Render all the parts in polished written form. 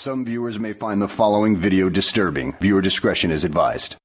Some viewers may find the following video disturbing. Viewer discretion is advised.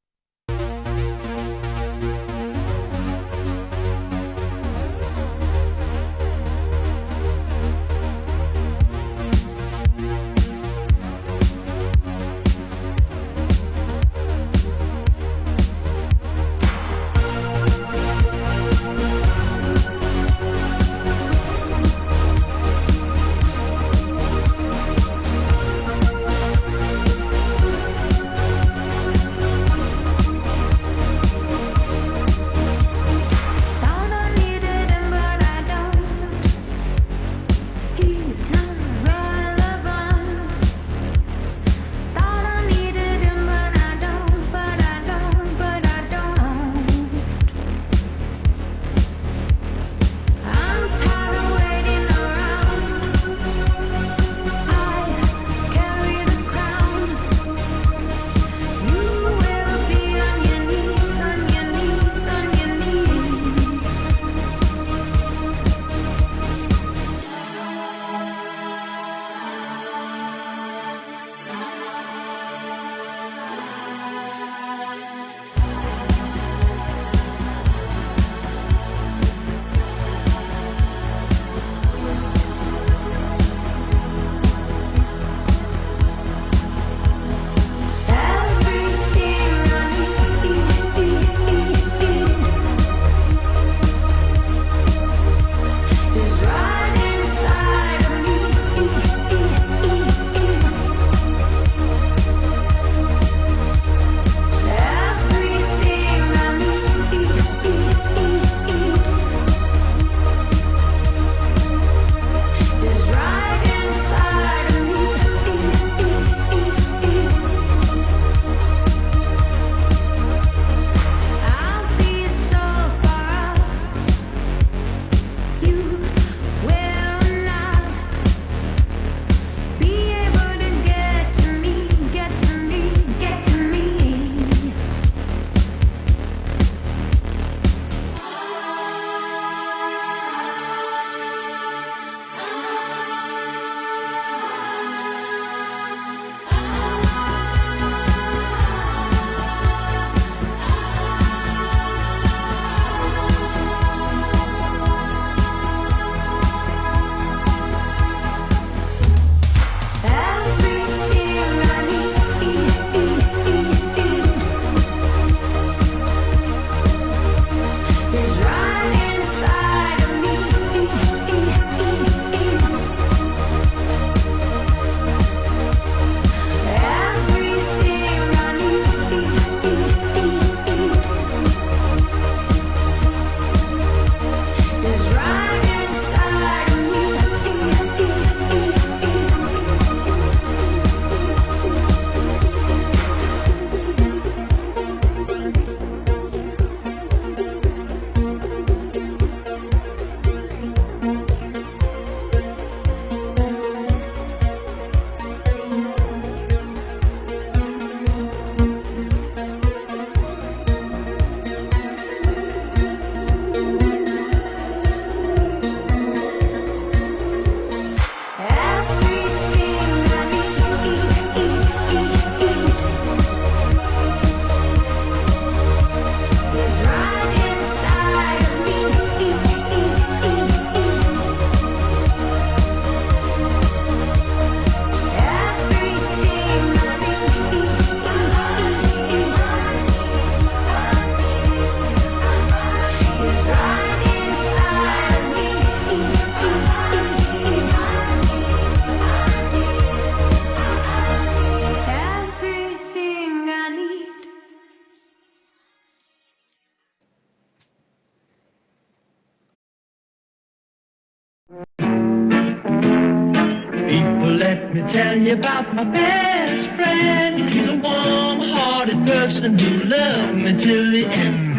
Let me tell you about my best friend. He's a warm-hearted person who loved me till the end.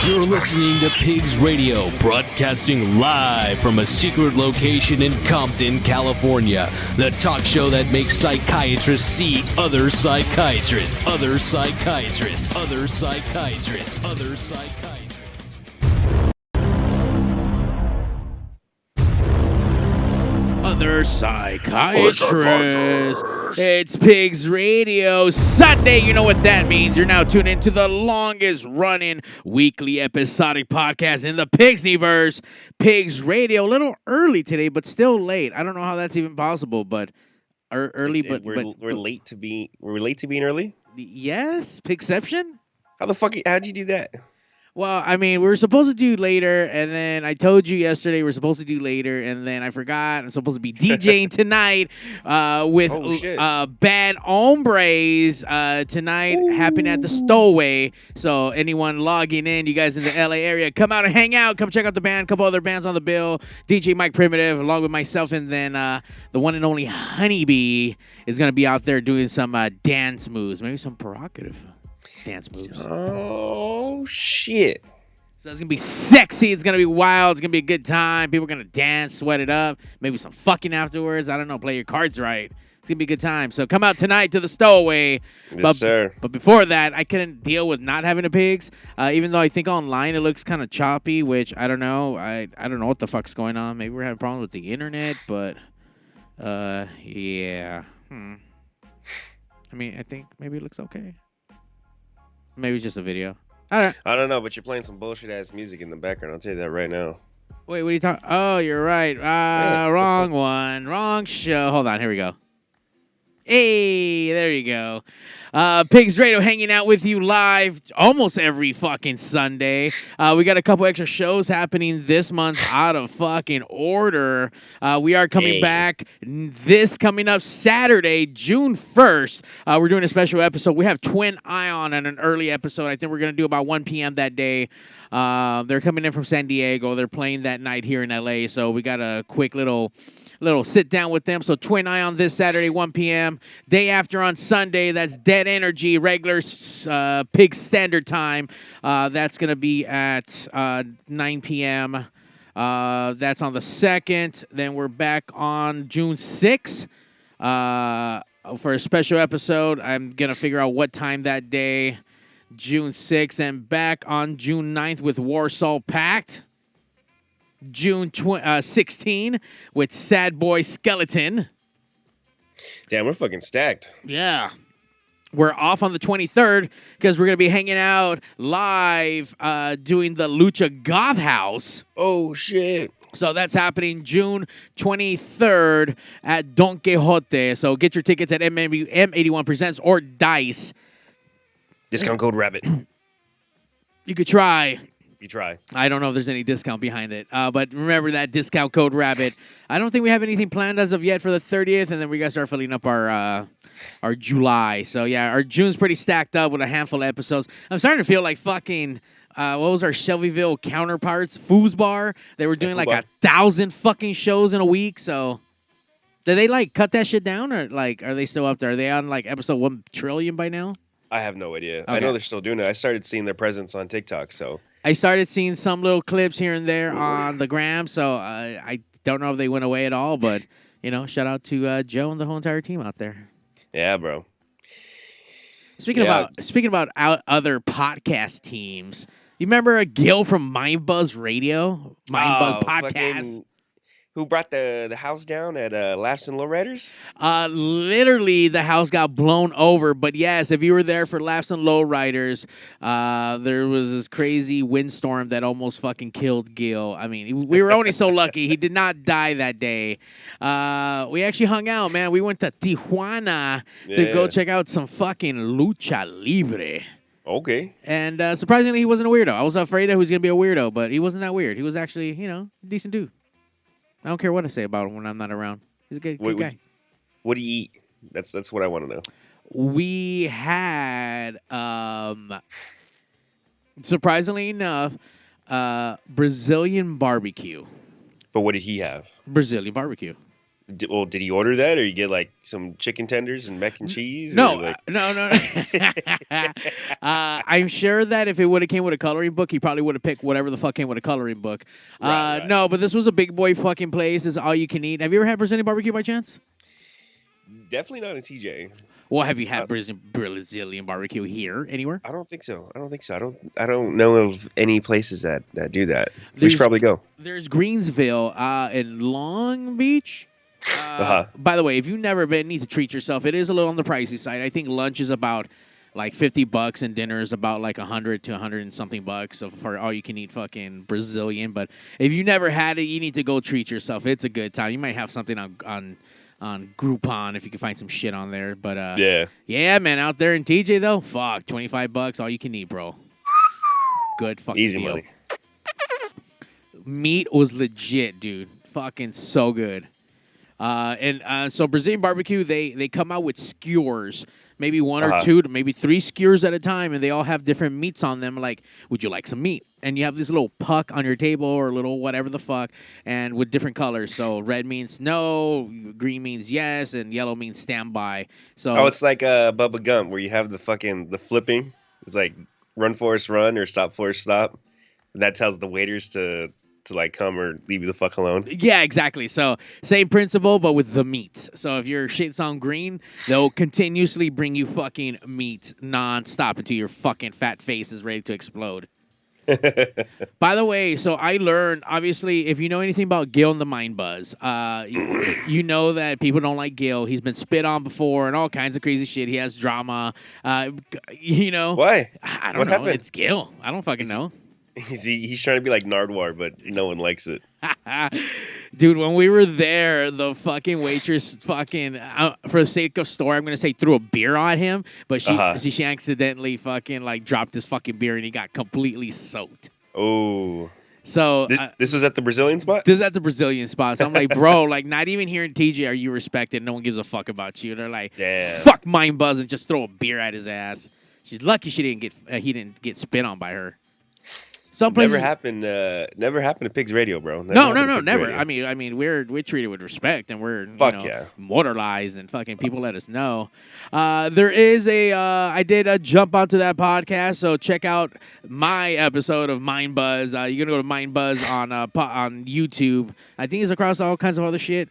You're listening to Pigs Radio, broadcasting live from a secret location in Compton, California. The talk show that makes psychiatrists see other psychiatrists, other psychiatrists, other psychiatrists, other psychiatrists. other psychiatrists. It's Pigs Radio Sunday. You know what that means. You're now tuned into the longest running weekly episodic podcast in the Pigsniverse. Pigs Radio. A little early today, but still late. I don't know how that's even possible, but early. We're late to be. We're late to being early. Yes, Pigception. How'd you do that? Well, I mean, we were supposed to do later, and then I told you yesterday we're supposed to do later, and then I forgot. I'm supposed to be DJing tonight with Bad Hombres tonight, happening at the Stowaway. So anyone logging in, you guys in the LA area, come out and hang out. Come check out the band. A couple other bands on the bill. DJ Mike Primitive, along with myself, and then the one and only Honeybee is going to be out there doing some dance moves, maybe some provocative dance moves. Oh, shit. So it's going to be sexy. It's going to be wild. It's going to be a good time. People are going to dance, sweat it up. Maybe some fucking afterwards. I don't know. Play your cards right. It's going to be a good time. So come out tonight to the Stowaway. Yes, sir. But before that, I couldn't deal with not having a Pigs. Even though I think online it looks kind of choppy, which I don't know. I don't know what the fuck's going on. Maybe we're having problems with the internet, but yeah. I mean, I think maybe it looks okay. Maybe it's just a video. I don't know, but you're playing some bullshit ass music in the background. I'll tell you that right now. Wait, what are you talking? Oh, you're right. Wrong one. Wrong show. Hold on. Here we go. Hey, there you go. Pigs Radio hanging out with you live almost every fucking Sunday. We got a couple extra shows happening this month out of fucking order. We are coming back this coming up Saturday, June 1st. We're doing a special episode. We have Twin Ion on an early episode. I think we're going to do about 1 p.m. that day. They're coming in from San Diego. They're playing that night here in LA. So we got a quick little sit down with them. So Twin Ion this Saturday, 1 p.m. Day after on Sunday, that's Dead Energy, regular Pig Standard Time. That's going to be at 9 p.m. That's on the 2nd. Then we're back on June 6th for a special episode. I'm going to figure out what time that day, June 6th, and back on June 9th with Warsaw Pact. June 16 with Sad Boy Skeleton. Damn, we're fucking stacked. Yeah. We're off on the 23rd because we're going to be hanging out live doing the Lucha Goth House. Oh, shit. So that's happening June 23rd at Don Quixote. So get your tickets at M81 Presents or DICE. Discount code RABBIT. You could try. You try. I don't know if there's any discount behind it. But remember that discount code RABBIT. I don't think we have anything planned as of yet for the 30th, and then we got to start filling up our July. So, yeah, our June's pretty stacked up with a handful of episodes. I'm starting to feel like fucking, what was our Shelbyville counterparts? Foosbar. They were doing like 1,000 fucking shows in a week. So, did they like cut that shit down, or like are they still up there? Are they on like episode 1 trillion by now? I have no idea. Okay. I know they're still doing it. I started seeing their presence on TikTok, so. I started seeing some little clips here and there on the gram, so I don't know if they went away at all, but, you know, shout out to Joe and the whole entire team out there. Yeah, bro. Speaking about other podcast teams, you remember Gil from Mind Buzz Radio? Mind Buzz Podcast? Who brought the house down at Laughs and Lowriders? Literally, the house got blown over. But yes, if you were there for Laughs and Lowriders, there was this crazy windstorm that almost fucking killed Gil. I mean, we were only so lucky. He did not die that day. We actually hung out, man. We went to Tijuana to go check out some fucking lucha libre. Okay. And surprisingly, he wasn't a weirdo. I was afraid that he was going to be a weirdo, but he wasn't that weird. He was actually, you know, a decent dude. I don't care what I say about him when I'm not around. He's a good guy. What do you eat? That's what I want to know. We had, surprisingly enough, Brazilian barbecue. But what did he have? Brazilian barbecue. Did he order that, or you get like some chicken tenders and mac and cheese? No. I'm sure that if it would have came with a coloring book, he probably would have picked whatever the fuck came with a coloring book. Right. No, but this was a big boy fucking place. It's all you can eat. Have you ever had Brazilian barbecue by chance? Definitely not a TJ. Well, have you had Brazilian barbecue here anywhere? I don't think so. I don't know of any places that do that. We should probably go. There's Greensville in Long Beach. By the way, if you've never been, need to treat yourself. It is a little on the pricey side. I think lunch is about like $50 and dinner is about like 100 to 100 and something bucks for all you can eat fucking Brazilian. But if you never had it, you need to go treat yourself. It's a good time. You might have something on Groupon if you can find some shit on there. But yeah, man, out there in TJ though, fuck, $25 all you can eat, bro. Good fucking Easy deal. money. Meat was legit, dude. Fucking so good. So Brazilian barbecue, they come out with skewers, maybe one or two to maybe three skewers at a time, and they all have different meats on them. Like, would you like some meat? And you have this little puck on your table or little whatever the fuck, and with different colors. So red means no, green means yes, and yellow means standby. So it's like Bubba Gump where you have the flipping. It's like run Forrest run or stop Forrest stop. And that tells the waiters to like come or leave you the fuck alone. Yeah, exactly. So same principle, but with the meats. So if your shit's on green, they'll continuously bring you fucking meat nonstop until your fucking fat face is ready to explode. By the way, so I learned, obviously, if you know anything about Gil and the Mind Buzz, you know that people don't like Gil. He's been spit on before and all kinds of crazy shit. He has drama. You know. Why? I don't What know. happened? It's Gil. I don't fucking know. He's trying to be like Nardwar, but no one likes it. Dude, when we were there, the fucking waitress fucking, for the sake of story, I'm going to say threw a beer on him, but she accidentally fucking like dropped his fucking beer and he got completely soaked. Oh. So this was at the Brazilian spot? This is at the Brazilian spot. So I'm like, bro, like not even here in TJ are you respected. No one gives a fuck about you. They're like, damn. Fuck Mind Buzz and just throw a beer at his ass. She's lucky he didn't get spit on by her. Never happened to Pigs Radio, bro. Never. I mean, we're treated with respect, and we're mortalized, and fucking people let us know. There is I did jump onto that podcast, so check out my episode of Mind Buzz. You're gonna go to Mind Buzz on YouTube. I think it's across all kinds of other shit.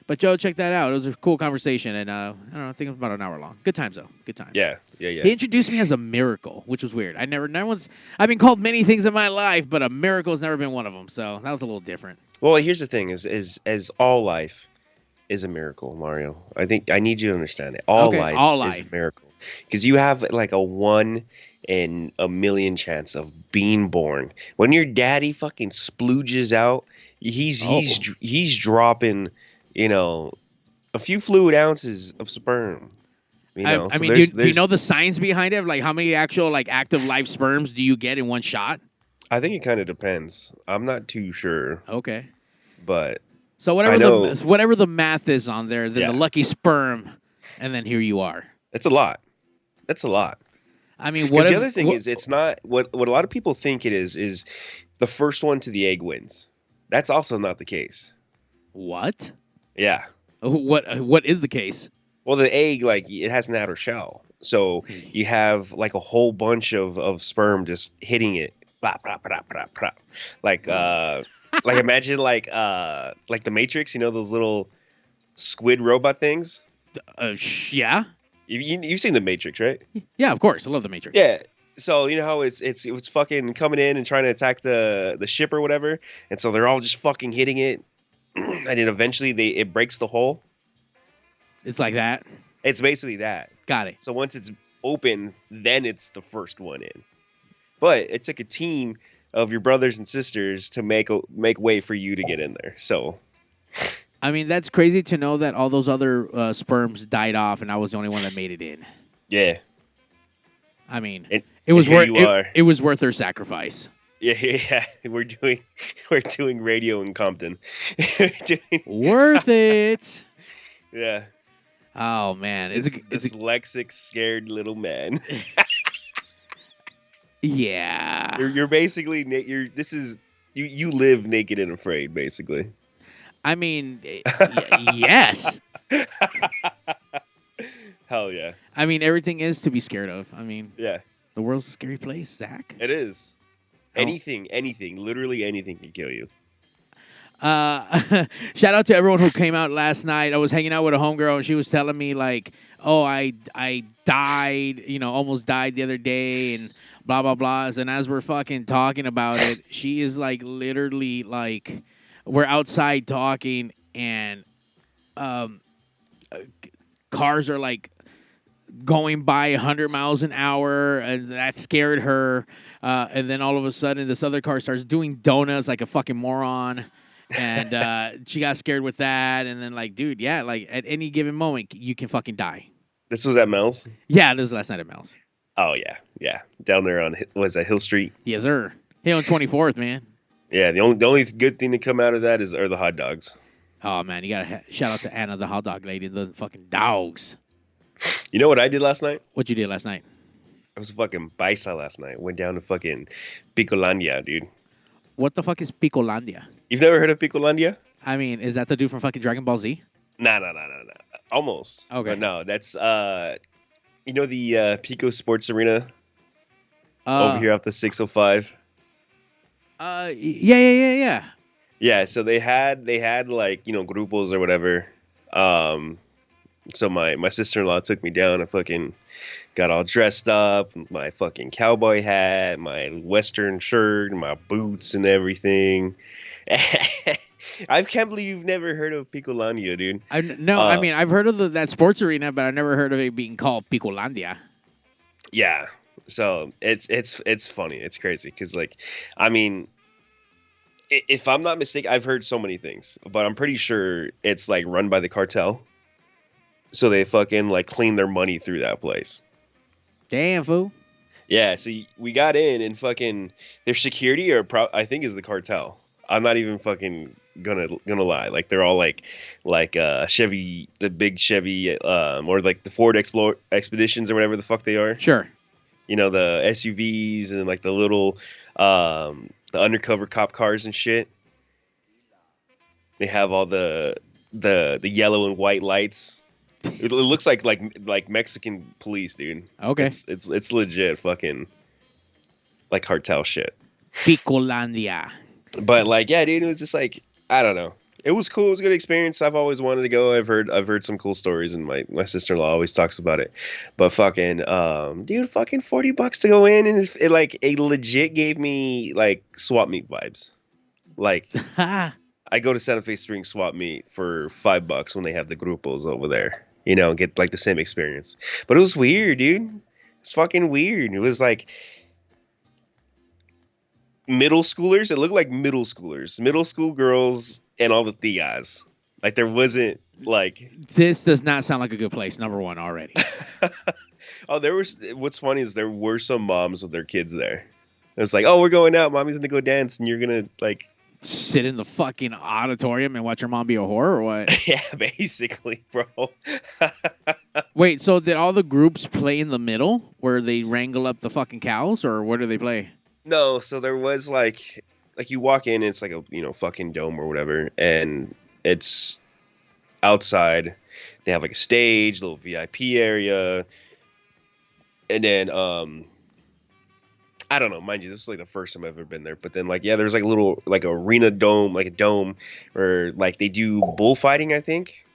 But Joe, check that out. It was a cool conversation, and I don't know, I think it was about an hour long. Good times though. Good times. Yeah. He introduced me as a miracle, which was weird. I've been called many things in my life, but a miracle has never been one of them. So that was a little different. Well, here's the thing: is as all life is a miracle, Mario. I think I need you to understand it. All life is a miracle because you have like a 1 in a million chance of being born. When your daddy fucking splooges out, he's dropping, a few fluid ounces of sperm. Do you know the science behind it? Like, how many actual active live sperms do you get in one shot? I think it kind of depends. I'm not too sure. Okay. But so whatever the math is on there, then the lucky sperm, and then here you are. It's a lot. That's a lot. I mean, the other thing is, it's not what a lot of people think it is the first one to the egg wins. That's also not the case. What? Yeah. What is the case? Well, the egg, it has an outer shell. So you have, a whole bunch of sperm just hitting it. Blah, blah, blah, blah, blah. Imagine, the Matrix, those little squid robot things? Yeah. You've seen The Matrix, right? Yeah, of course. I love The Matrix. Yeah. So, you know how it's fucking coming in and trying to attack the ship or whatever? And so they're all just fucking hitting it. And then eventually it breaks the hull. It's like that? It's basically that. Got it. So once it's open, then it's the first one in. But it took a team of your brothers and sisters to make way for you to get in there. So, I mean, that's crazy to know that all those other sperms died off and I was the only one that made it in. Yeah. I mean, it was worth their sacrifice. Yeah, we're doing radio in Compton. Worth it. Yeah. Oh man, it's dyslexic, scared little man. Yeah. You're basically you live naked and afraid, basically. I mean, yes. Hell yeah. I mean, everything is to be scared of. I mean, yeah. The world's a scary place, Zach. It is. Anything, literally anything can kill you. Shout out to everyone who came out last night. I was hanging out with a homegirl and she was telling me I died, almost died the other day and blah, blah, blah. And as we're fucking talking about it, she is literally we're outside talking and cars are like going by 100 miles an hour, and that scared her. And then all of a sudden, this other car starts doing donuts like a fucking moron. And she got scared with that. And then, like, dude, yeah, like at any given moment, you can fucking die. This was at Mel's? Yeah, this was last night at Mel's. Oh, yeah. Yeah. Down there on, was that Hill Street? Yes, sir. Hey, on 24th, man. Yeah, the only good thing to come out of that are the hot dogs. Oh, man, you got to shout out to Anna, the hot dog lady, the fucking dogs. You know what I did last night? What you did last night? I was fucking Baisa last night. Went down to fucking Picolandia, dude. What the fuck is Picolandia? You've never heard of Picolandia? I mean, is that the dude from fucking Dragon Ball Z? No. Almost. Okay. But no, that's, you know the Pico Sports Arena over here off the 605? Yeah. Yeah, so they had like, you know, grupos or whatever. So my sister-in-law took me down. I fucking got all dressed up, my fucking cowboy hat, my Western shirt, my boots and everything. I can't believe you've never heard of Picolandia, dude. I mean, I've heard of that sports arena, but I've never heard of it being called Picolandia. Yeah, so it's funny. It's crazy because, like, I mean, if I'm not mistaken, I've heard so many things, but I'm pretty sure it's like run by the cartel. So they fucking like clean their money through that place. Damn, fool. Yeah, so we got in and fucking their security I think is the cartel. I'm not even fucking gonna lie. Like they're all like Chevy, the big Chevy, or like the Ford Expeditions or whatever the fuck they are. Sure. You know, the SUVs and like the little the undercover cop cars and shit. They have all the yellow and white lights. It looks like Mexican police, dude. Okay. It's legit fucking like cartel shit. Picolandia. But like, yeah, dude, it was just like, I don't know. It was cool. It was a good experience. I've always wanted to go. I've heard some cool stories, and my sister-in-law always talks about it. But fucking, dude, fucking $40 to go in, and it like it legit gave me like swap meet vibes. Like, I go to Santa Fe Spring swap meet for $5 when they have the grupos over there. You know, get like the same experience. But it was weird, dude. It's fucking weird. It was like middle schoolers. It looked like middle schoolers, middle school girls, and all the tias. Like there wasn't like. This does not sound like a good place. Number one already. Oh, what's funny is there were some moms with their kids there. It's like, oh, we're going out. Mommy's gonna go dance, and you're gonna like sit in the fucking auditorium and watch your mom be a whore or what? Yeah, basically, bro. Wait, so did all the groups play in the middle where they wrangle up the fucking cows, or where do they play? No, so there was like you walk in, it's like a, you know, fucking dome or whatever, and it's outside. They have like a stage, little VIP area, and then I don't know, mind you, this is like the first time I've ever been there. But then like, yeah, there's like a little like arena dome, like a dome where like they do bullfighting, I think.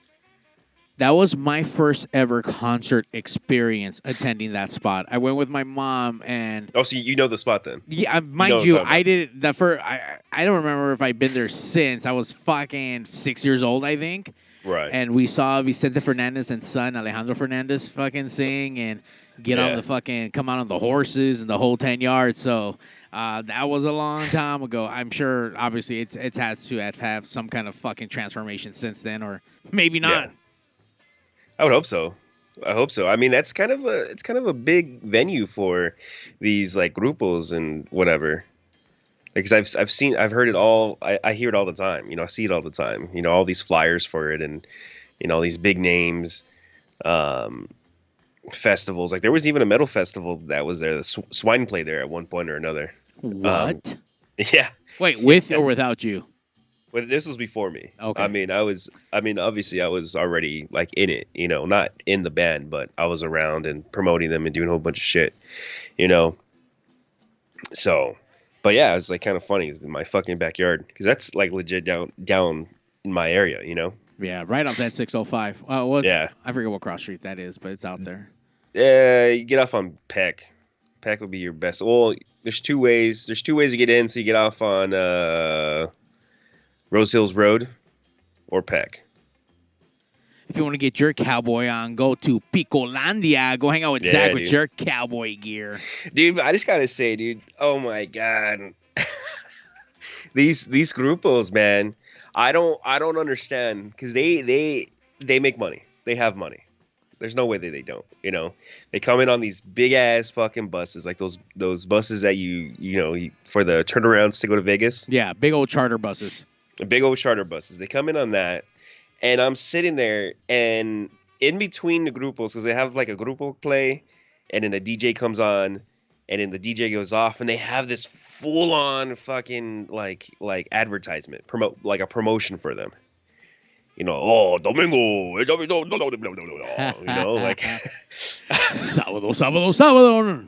That was my first ever concert experience attending that spot. I went with my mom and. Oh, so you know the spot then? Yeah, mind you, I did that for. I don't remember if I've been there since. I was fucking 6 years old, I think. Right. And we saw Vicente Fernandez and son Alejandro Fernandez fucking sing and on the fucking come out on the horses and the whole 10 yards. So that was a long time ago. I'm sure, obviously, it's had to have some kind of fucking transformation since then, or maybe not. Yeah. I would hope so. I hope so. I mean, it's kind of a big venue for these like grupos and whatever. Because I've heard it all. I hear it all the time. You know, I see it all the time. You know, all these flyers for it, and you know, all these big names, festivals. Like there was even a metal festival that was there. The Swine played there at one point or another. What? Yeah. Wait, with or without you? Well, this was before me. Okay. I mean, obviously I was already like in it, you know, not in the band, but I was around and promoting them and doing a whole bunch of shit, you know. So, but yeah, it's like kind of funny. It's in my fucking backyard because that's like legit down in my area, you know. Yeah, right off that 605. Yeah. I forget what cross street that is, but it's out there. Yeah, you get off on Peck. Peck would be your best. Well, there's two ways. There's two ways to get in. So you get off on Rose Hills Road or Peck. If you want to get your cowboy on, go to Picolandia. Go hang out with Zach with your cowboy gear. Dude, I just gotta say, dude, oh my God. these grupos, man. I don't understand, because they make money. They have money. There's no way that they don't, you know. They come in on these big ass fucking buses, like those buses that you know, for the turnarounds to go to Vegas. Yeah, big old charter buses. Big old charter buses. They come in on that, and I'm sitting there, and in between the grupos, because they have like a grupo play, and then a DJ comes on, and then the DJ goes off, and they have this full on fucking like advertisement, like a promotion for them. You know, oh, domingo, you know, like sábado.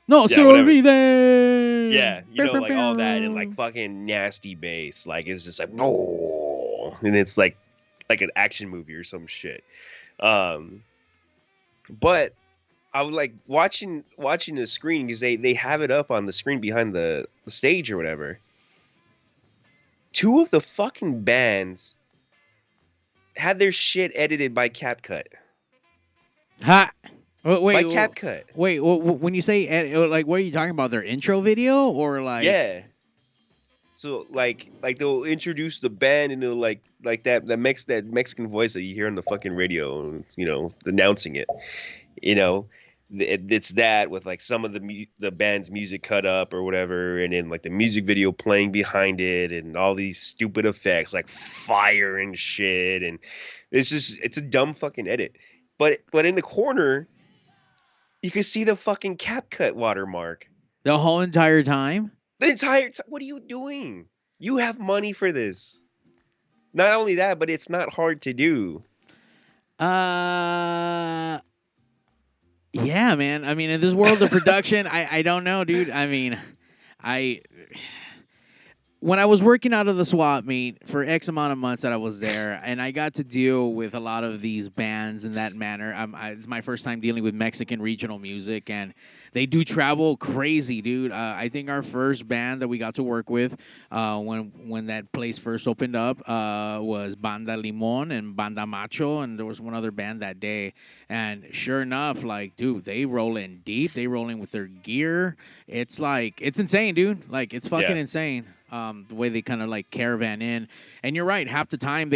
No se olvide. Yeah, you know, like all that, and like fucking nasty bass, like it's just like, oh, and it's like an action movie or some shit. But I was like watching the screen, because they have it up on the screen behind the stage or whatever. Two of the fucking bands had their shit edited by CapCut. Ha! Wait, by CapCut. Wait, when you say like, what are you talking about? Their intro video, or like? Yeah. So like they'll introduce the band, and they'll like that Mexican voice that you hear on the fucking radio, you know, announcing it. You know, it's that with like some of the band's music cut up or whatever, and then like the music video playing behind it, and all these stupid effects like fire and shit, and it's a dumb fucking edit. But in the corner, you can see the fucking CapCut watermark the whole entire time. The entire time. What are you doing? You have money for this. Not only that, but it's not hard to do. Yeah, man. I mean, in this world of production, I don't know, dude. I mean, when I was working out of the swap meet for X amount of months that I was there, and I got to deal with a lot of these bands in that manner. It's my first time dealing with Mexican regional music, and they do travel crazy, dude. I think our first band that we got to work with when that place first opened up was Banda Limon and Banda Macho, and there was one other band that day. And sure enough, like, dude, they roll in deep. They roll in with their gear. It's like, it's insane, dude. Like, it's fucking insane. The way they kind of like caravan in. And you're right, half the time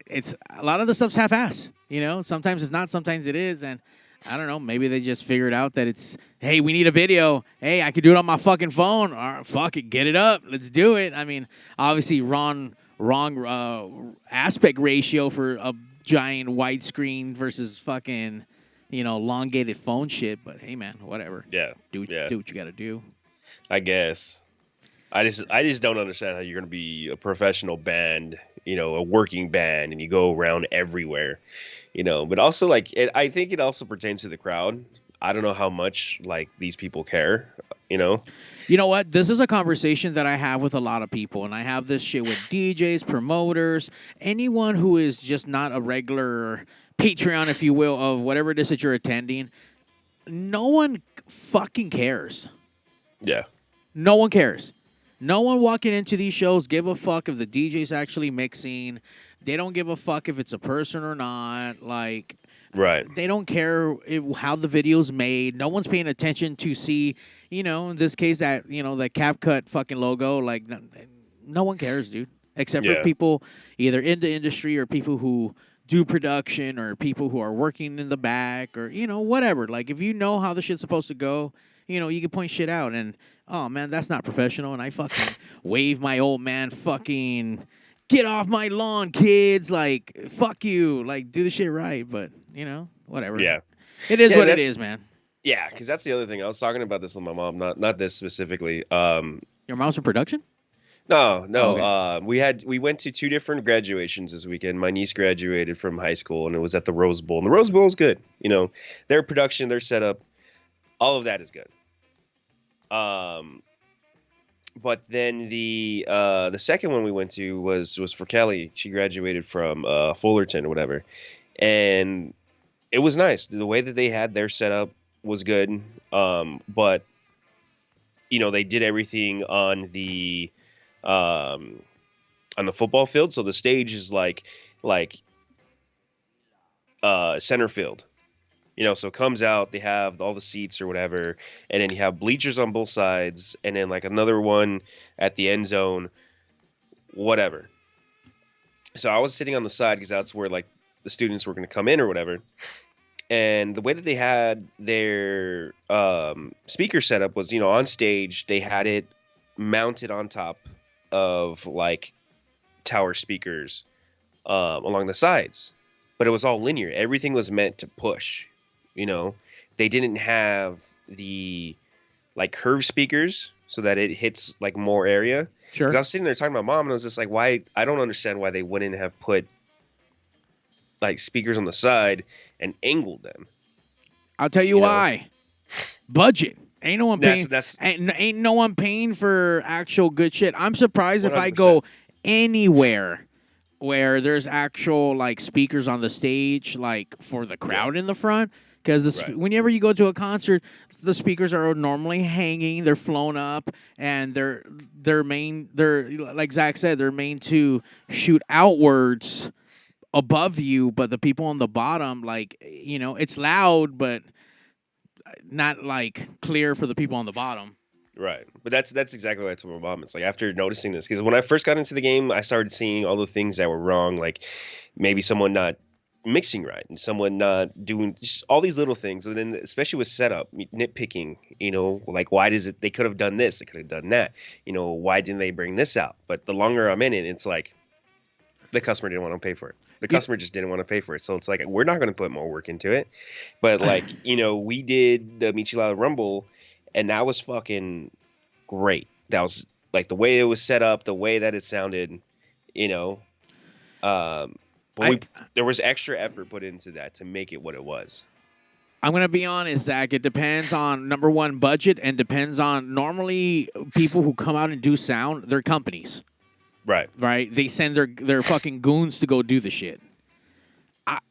it's a lot of the stuff's half-ass, you know? Sometimes it's not, sometimes it is, and I don't know, maybe they just figured out that it's, hey, we need a video. Hey, I could do it on my fucking phone. Or fuck it, get it up. Let's do it. I mean, obviously wrong aspect ratio for a giant widescreen versus fucking, you know, elongated phone shit, but hey, man, whatever. Yeah. Do what you got to do. I guess. I just don't understand how you're going to be a professional band, you know, a working band, and you go around everywhere, you know. But also, like, I think it also pertains to the crowd. I don't know how much, like, these people care, you know. You know what? This is a conversation that I have with a lot of people, and I have this shit with DJs, promoters, anyone who is just not a regular Patreon, if you will, of whatever it is that you're attending. No one fucking cares. Yeah. No one cares. No one walking into these shows give a fuck if the DJ's actually mixing. They don't give a fuck if it's a person or not. Like, right. They don't care how the video's made. No one's paying attention to see, you know, in this case, that, you know, the CapCut fucking logo. Like, no one cares, dude. Except for people either in the industry or people who do production or people who are working in the back or, you know, whatever. Like, if you know how the shit's supposed to go, you know, you can point shit out. And, oh, man, that's not professional. And I fucking wave my old man fucking, get off my lawn, kids. Like, fuck you. Like, do the shit right. But, you know, whatever. Yeah. It is what it is, man. Yeah, because that's the other thing. I was talking about this with my mom, not this specifically. Your mom's in production? No. Oh, okay. We went to 2 different graduations this weekend. My niece graduated from high school, and it was at the Rose Bowl. And the Rose Bowl is good. You know, their production, their setup, all of that is good. But then the second one we went to was for Kelly. She graduated from Fullerton or whatever, and it was nice. The way that they had their setup was good. But you know, they did everything on the football field, so the stage is like center field. So it comes out, they have all the seats or whatever, and then you have bleachers on both sides, and then like another one at the end zone, whatever. So I was sitting on the side because that's where like the students were going to come in or whatever. And the way that they had their speaker setup was, on stage, they had it mounted on top of like tower speakers along the sides, but it was all linear. Everything was meant to push. They didn't have the like curved speakers so that it hits like more area. Sure. Because I was sitting there talking to my mom, and I was just like, why? I don't understand why they wouldn't have put like speakers on the side and angled them. I'll tell you why. Budget. Ain't no one paying. Ain't no one paying for actual good shit. I'm surprised 100%. If I go anywhere where there's actual like speakers on the stage, like for the crowd in the front. Because whenever you go to a concert, the speakers are normally hanging, they're flown up, and they're like Zach said, they're made to shoot outwards above you, but the people on the bottom, like, it's loud, but not like clear for the people on the bottom. Right. But that's exactly what I told my mom. It's like after noticing this, because when I first got into the game, I started seeing all the things that were wrong, like maybe someone not mixing right and someone not doing just all these little things. And then especially with setup, nitpicking, like why does it, they could have done this, they could have done that, why didn't they bring this out? But the longer I'm in it, it's like the customer didn't want to pay for it. The customer just didn't want to pay for it. So it's like, we're not going to put more work into it. But like, we did the Michelada Rumble, and that was fucking great. That was like the way it was set up, the way that it sounded, but there was extra effort put into that to make it what it was. I'm going to be honest, Zach. It depends on, number one, budget, and depends on normally people who come out and do sound, they're companies. Right. They send their fucking goons to go do the shit.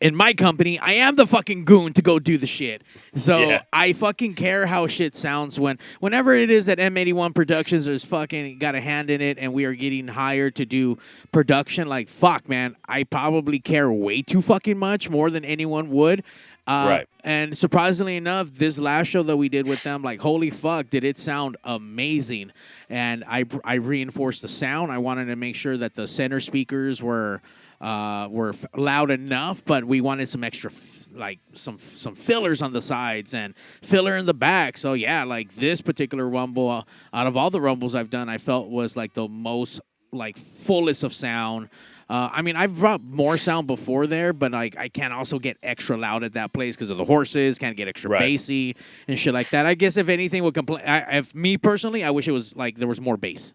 In my company, I am the fucking goon to go do the shit. So I fucking care how shit sounds whenever it is that M81 Productions is fucking got a hand in it and we are getting hired to do production. Like, fuck, man, I probably care way too fucking much, more than anyone would. And surprisingly enough, this last show that we did with them, like, holy fuck, did it sound amazing. And I reinforced the sound. I wanted to make sure that the center speakers were loud enough, but we wanted some extra, like some fillers on the sides and filler in the back. So yeah, like this particular rumble, out of all the rumbles I've done, I felt was like the most like fullest of sound. I mean, I've brought more sound before there, but like I can't also get extra loud at that place because of the horses. Can't get extra bassy and shit like that. I guess if anything would complain, if me personally, I wish it was like there was more bass,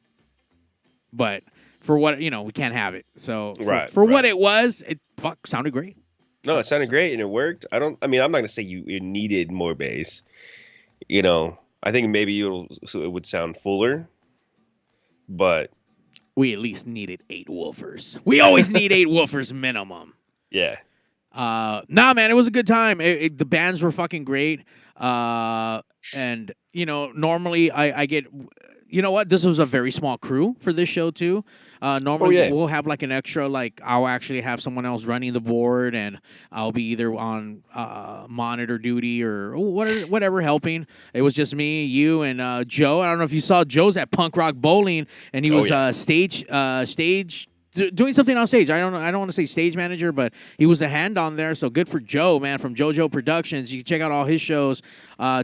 but. For what, we can't have it. So for what it was, it sounded great. No, it sounded great and it worked. I'm not going to say you needed more bass. I think maybe it would sound fuller, but. We at least needed 8 woofers. We always need 8 woofers minimum. Yeah. Nah, man, it was a good time. The bands were fucking great. And, normally I get... You know what? This was a very small crew for this show, too. Normally, we'll have like an extra, like I'll actually have someone else running the board, and I'll be either on monitor duty or whatever helping. It was just me, you, and Joe. I don't know if you saw Joe's at Punk Rock Bowling, and he was stage doing something on stage. I don't want to say stage manager, but he was a hand on there. So good for Joe, man, from JoJo Productions. You can check out all his shows.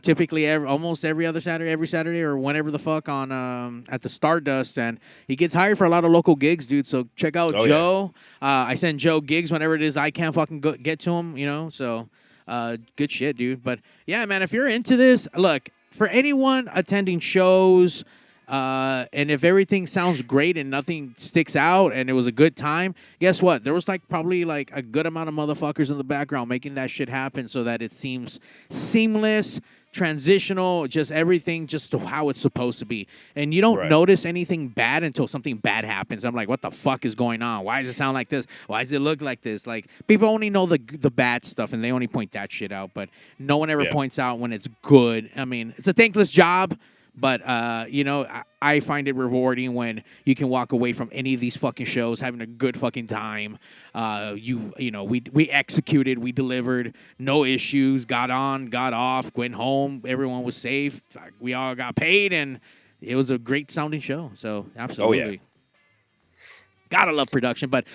Typically, almost every Saturday, or whenever the fuck on at the Stardust, and he gets hired for a lot of local gigs, dude. So check out Joe. Yeah. I send Joe gigs whenever it is I can't fucking get to him. So good shit, dude. But yeah, man, if you're into this, look, for anyone attending shows. And if everything sounds great and nothing sticks out and it was a good time, guess what? There was probably a good amount of motherfuckers in the background making that shit happen so that it seems seamless, transitional, just everything just to how it's supposed to be. And you don't notice anything bad until something bad happens. I'm like, what the fuck is going on? Why does it sound like this? Why does it look like this? Like, people only know the bad stuff and they only point that shit out, but no one ever points out when it's good. I mean, it's a thankless job. But I find it rewarding when you can walk away from any of these fucking shows having a good fucking time. We executed, we delivered, no issues, got on, got off, went home, everyone was safe, we all got paid, and it was a great sounding show. So absolutely. Oh, yeah. Gotta love production. But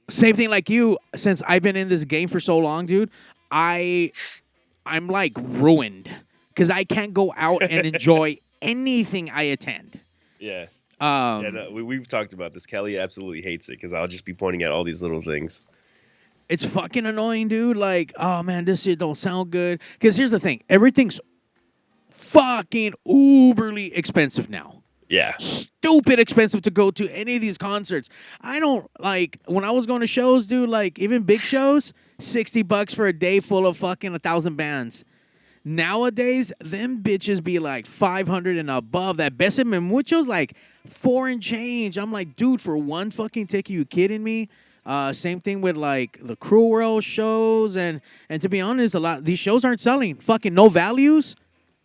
same thing like you, since I've been in this game for so long, dude, I'm like ruined because I can't go out and enjoy anything I attend. Yeah. We've talked about this. Kelly absolutely hates it because I'll just be pointing out all these little things. It's fucking annoying, dude. Like, oh man, this shit don't sound good. Because here's the thing, everything's fucking uberly expensive now. Yeah. Stupid expensive to go to any of these concerts. I don't like when I was going to shows, dude, like even big shows, $60 for a day full of fucking 1,000 bands. Nowadays, them bitches be like 500 and above. That Besa Me Mucho's like 4 and change. I'm like, dude, for one fucking ticket, you kidding me? Same thing with like the Cruel World shows, and to be honest, a lot these shows aren't selling. Fucking No Values.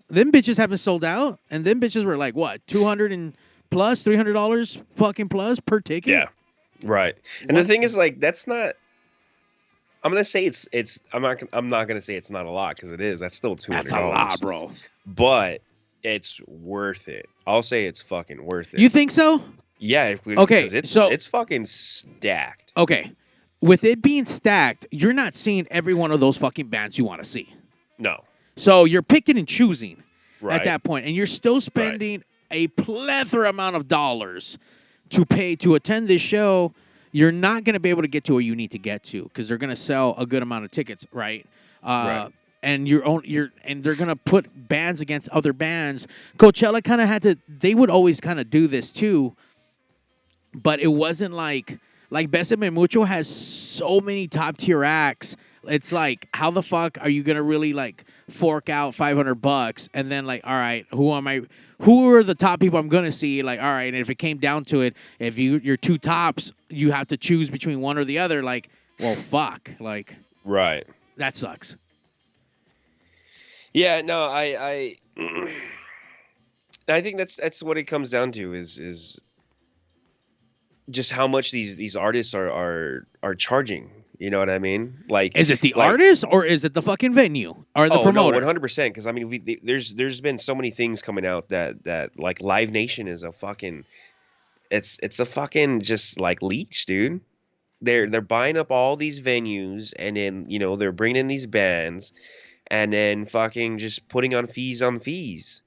Them bitches haven't sold out, and them bitches were like what, $200 and plus, $300 fucking plus per ticket. Yeah, right. And the thing is, like, that's not. I'm gonna say it's. I'm not gonna say it's not a lot because it is. That's still $200. That's a lot, bro. But it's worth it. I'll say it's fucking worth it. You think so? Yeah. Okay. It's fucking stacked. Okay. With it being stacked, you're not seeing every one of those fucking bands you want to see. No. So you're picking and choosing right. at that point, and you're still spending a plethora amount of dollars to pay to attend this show. You're not going to be able to get to where you need to get to because they're going to sell a good amount of tickets, right? Right. And and they're going to put bands against other bands. Coachella kind of had to. They would always kind of do this too, but it wasn't like Besa Me Mucho has so many top tier acts. It's like, how the fuck are you gonna really like fork out $500 and then like, all right, who are the top people I'm gonna see? Like, all right, and if it came down to it, if you're two tops, you have to choose between one or the other. Like, well, fuck, like, right, that sucks. Yeah, no, I think that's what it comes down to is just how much these artists are charging. You know what I mean? Like, is it the artist or is it the fucking venue or the promoter? No, 100%. Because I mean, there's been so many things coming out that like Live Nation is a fucking, it's a fucking just like leech, dude. They're buying up all these venues and then they're bringing in these bands, and then fucking just putting on fees on fees.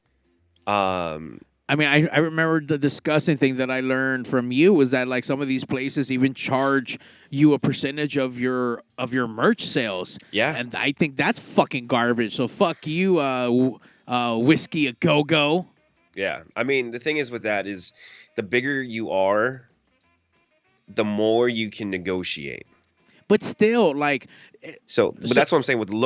I mean, I remember the disgusting thing that I learned from you was that like some of these places even charge you a percentage of your merch sales. Yeah. And I think that's fucking garbage. So fuck you, Whiskey A Go-Go. Yeah. I mean, the thing is with that is the bigger you are, the more you can negotiate. But still, like, but that's what I'm saying with the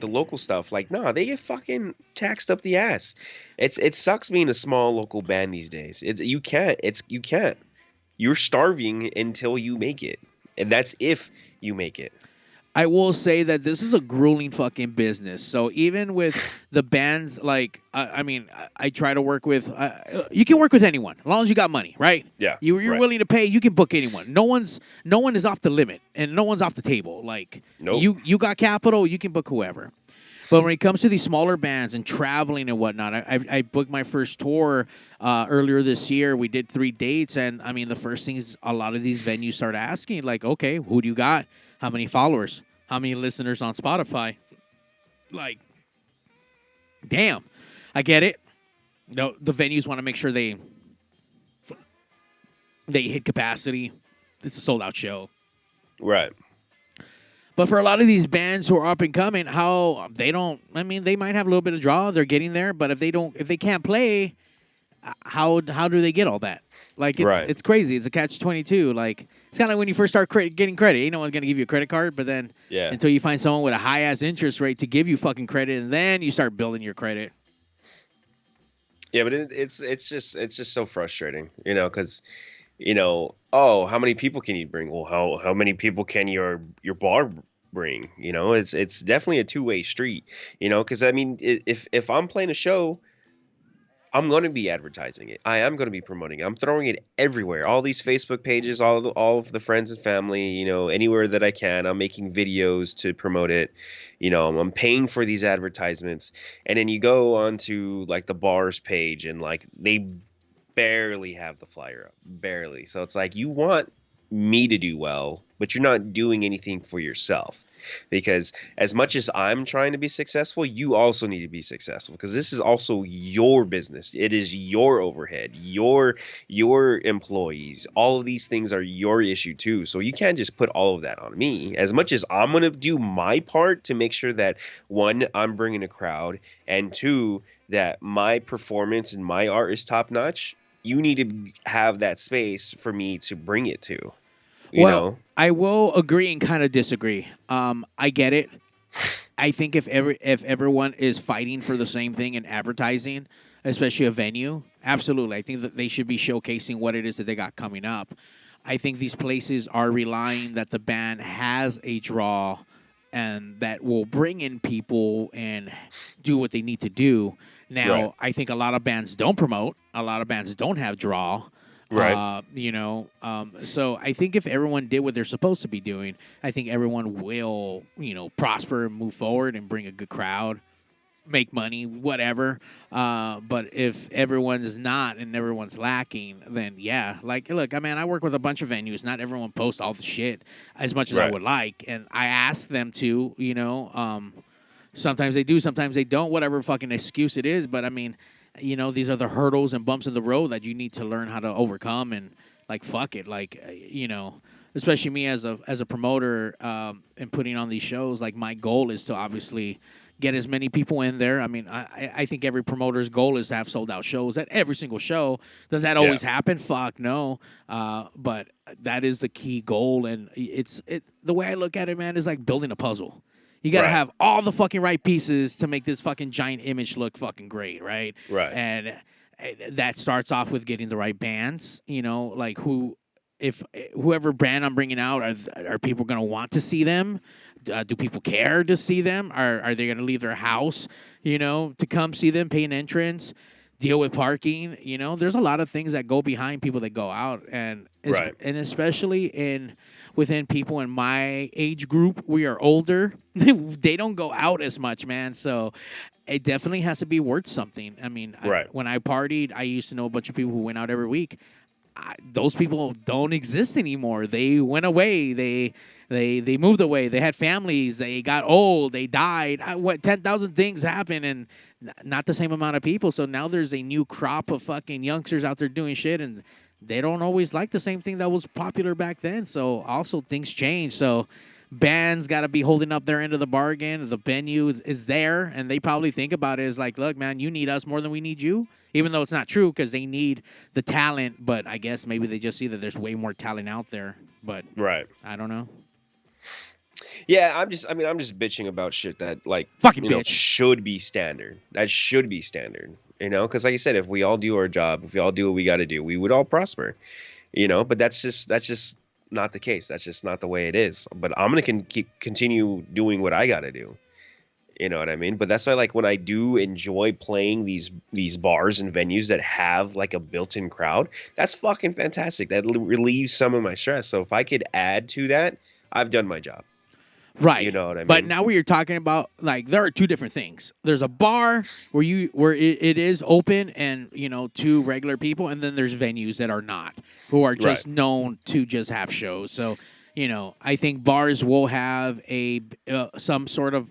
local stuff. Like, nah, they get fucking taxed up the ass. It sucks being a small local band these days. You can't. You're starving until you make it, and that's if you make it. I will say that this is a grueling fucking business. So even with the bands, like, I mean, I try to work with. You can work with anyone as long as you got money, right? Yeah. You're right. willing to pay. You can book anyone. No one is off the limit, and no one's off the table. Like, nope. You got capital, you can book whoever. But when it comes to these smaller bands and traveling and whatnot, I booked my first tour earlier this year. We did 3 dates, and I mean, the first thing is a lot of these venues start asking, like, okay, who do you got? How many followers? How many listeners on Spotify? Like, damn, I get it. No, the venues want to make sure they hit capacity. It's a sold out show, right? But for a lot of these bands who are up and coming, they might have a little bit of draw. They're getting there, but if they can't play, how do they get all that? Like, it's crazy. It's a catch-22. Like, it's kind of like when you first start getting credit. Ain't no one's going to give you a credit card, but then until you find someone with a high-ass interest rate to give you fucking credit, and then you start building your credit. Yeah, but it's just so frustrating, because, how many people can you bring? Well, how many people can your bar bring? It's definitely a two-way street, because, I mean, if I'm playing a show, I'm going to be advertising it. I am going to be promoting it. I'm throwing it everywhere. All these Facebook pages, all of the friends and family, anywhere that I can. I'm making videos to promote it. I'm paying for these advertisements. And then you go onto like the bars page and like they barely have the flyer up. Barely. So it's like you want me to do well, but you're not doing anything for yourself. Because as much as I'm trying to be successful, you also need to be successful because this is also your business. It is your overhead, your employees. All of these things are your issue too. So you can't just put all of that on me. As much as I'm going to do my part to make sure that one, I'm bringing a crowd, and two, that my performance and my art is top notch, you need to have that space for me to bring it to. You know? I will agree and kind of disagree. I get it. I think if everyone is fighting for the same thing in advertising, especially a venue, absolutely. I think that they should be showcasing what it is that they got coming up. I think these places are relying that the band has a draw and that will bring in people and do what they need to do. Now, right. I think a lot of bands don't promote. A lot of bands don't have draw. Right. So I think if everyone did what they're supposed to be doing, I think everyone will, prosper and move forward and bring a good crowd, make money, whatever. But if everyone's not and everyone's lacking, then yeah, like, look, I work with a bunch of venues. Not everyone posts all the shit as much as I would like. And I ask them to, sometimes they do, sometimes they don't, whatever fucking excuse it is. But these are the hurdles and bumps in the road that you need to learn how to overcome. And like, fuck it. Like, especially me as a promoter and putting on these shows, like my goal is to obviously get as many people in there. I think every promoter's goal is to have sold out shows at every single show. Does that always happen? Fuck no. But that is the key goal. And the way I look at it, man, is like building a puzzle. You got to have all the fucking right pieces to make this fucking giant image look fucking great, right? Right. And that starts off with getting the right bands, like whoever brand I'm bringing out, are people going to want to see them? Do people care to see them? Are they going to leave their house, to come see them, pay an entrance, deal with parking? There's a lot of things that go behind people that go out. And especially within people in my age group, we are older. They don't go out as much, man. So it definitely has to be worth something. When I partied, I used to know a bunch of people who went out every week. Those people don't exist anymore. They went away. They moved away. They had families. They got old. They died. 10,000 things happen, and not the same amount of people. So now there's a new crop of fucking youngsters out there doing shit, and they don't always like the same thing that was popular back then. So also things change. So bands got to be holding up their end of the bargain. The venue is there, and they probably think about it as like, look, man, you need us more than we need you. Even though it's not true because they need the talent, but I guess maybe they just see that there's way more talent out there. But I don't know. Yeah, I'm just bitching about shit that like should be standard. That should be standard. Because like I said, if we all do our job, if we all do what we got to do, we would all prosper. But that's just not the case. That's just not the way it is. But I'm gonna continue doing what I got to do. You know what I mean? But that's why, like, when I do enjoy playing these bars and venues that have like a built-in crowd, that's fucking fantastic. That relieves some of my stress. So if I could add to that, I've done my job. Right. You know what I mean? But now we are talking about, like, there are two different things. There's a bar where it is open and, to regular people, and then there's venues that are not, who are just known to just have shows. So, I think bars will have some sort of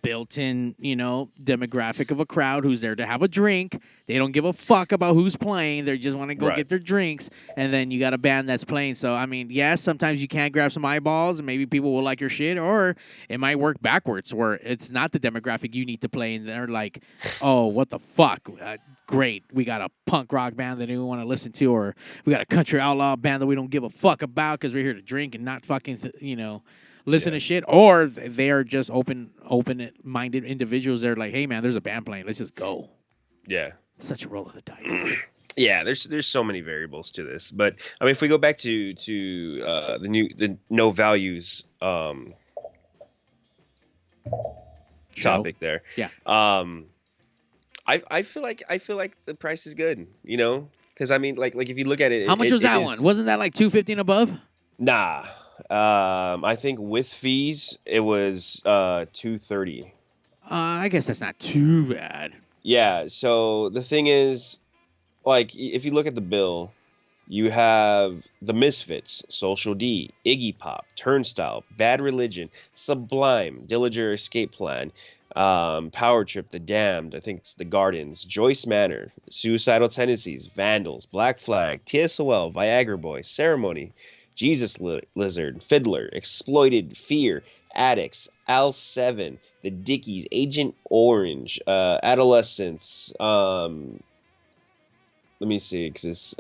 built-in, demographic of a crowd who's there to have a drink. They don't give a fuck about who's playing. They just want to go get their drinks. And then you got a band that's playing. So, yes, sometimes you can grab some eyeballs and maybe people will like your shit, or it might work backwards where it's not the demographic you need to play. And they're like, oh, what the fuck? Great. We got a punk rock band that we want to listen to, or we got a country outlaw band that we don't give a fuck about because we're here to drink and not fucking, listen to shit, or they are just open-minded individuals. They're like, hey, man, there's a band playing. Let's just go. Yeah. Such a roll of the dice. Yeah, there's so many variables to this. But, if we go back to the no values topic there. Yeah. I feel like the price is good, you know, because I mean, like if you look at it, How much was that one? Wasn't that like $250 and above? Nah, I think with fees it was $230. I guess that's not too bad. Yeah. So the thing is, like, if you look at the bill, you have the Misfits, Social D, Iggy Pop, Turnstile, Bad Religion, Sublime, Dillinger Escape Plan, Power Trip, The Damned, I think it's The Gardens, Joyce Manor, Suicidal Tendencies, Vandals, Black Flag, TSOL, Viagra Boy, Ceremony, Jesus Lizard, Fiddler, Exploited, Fear, Addicts, Al 7, The Dickies, Agent Orange, Adolescents, let me see, because it's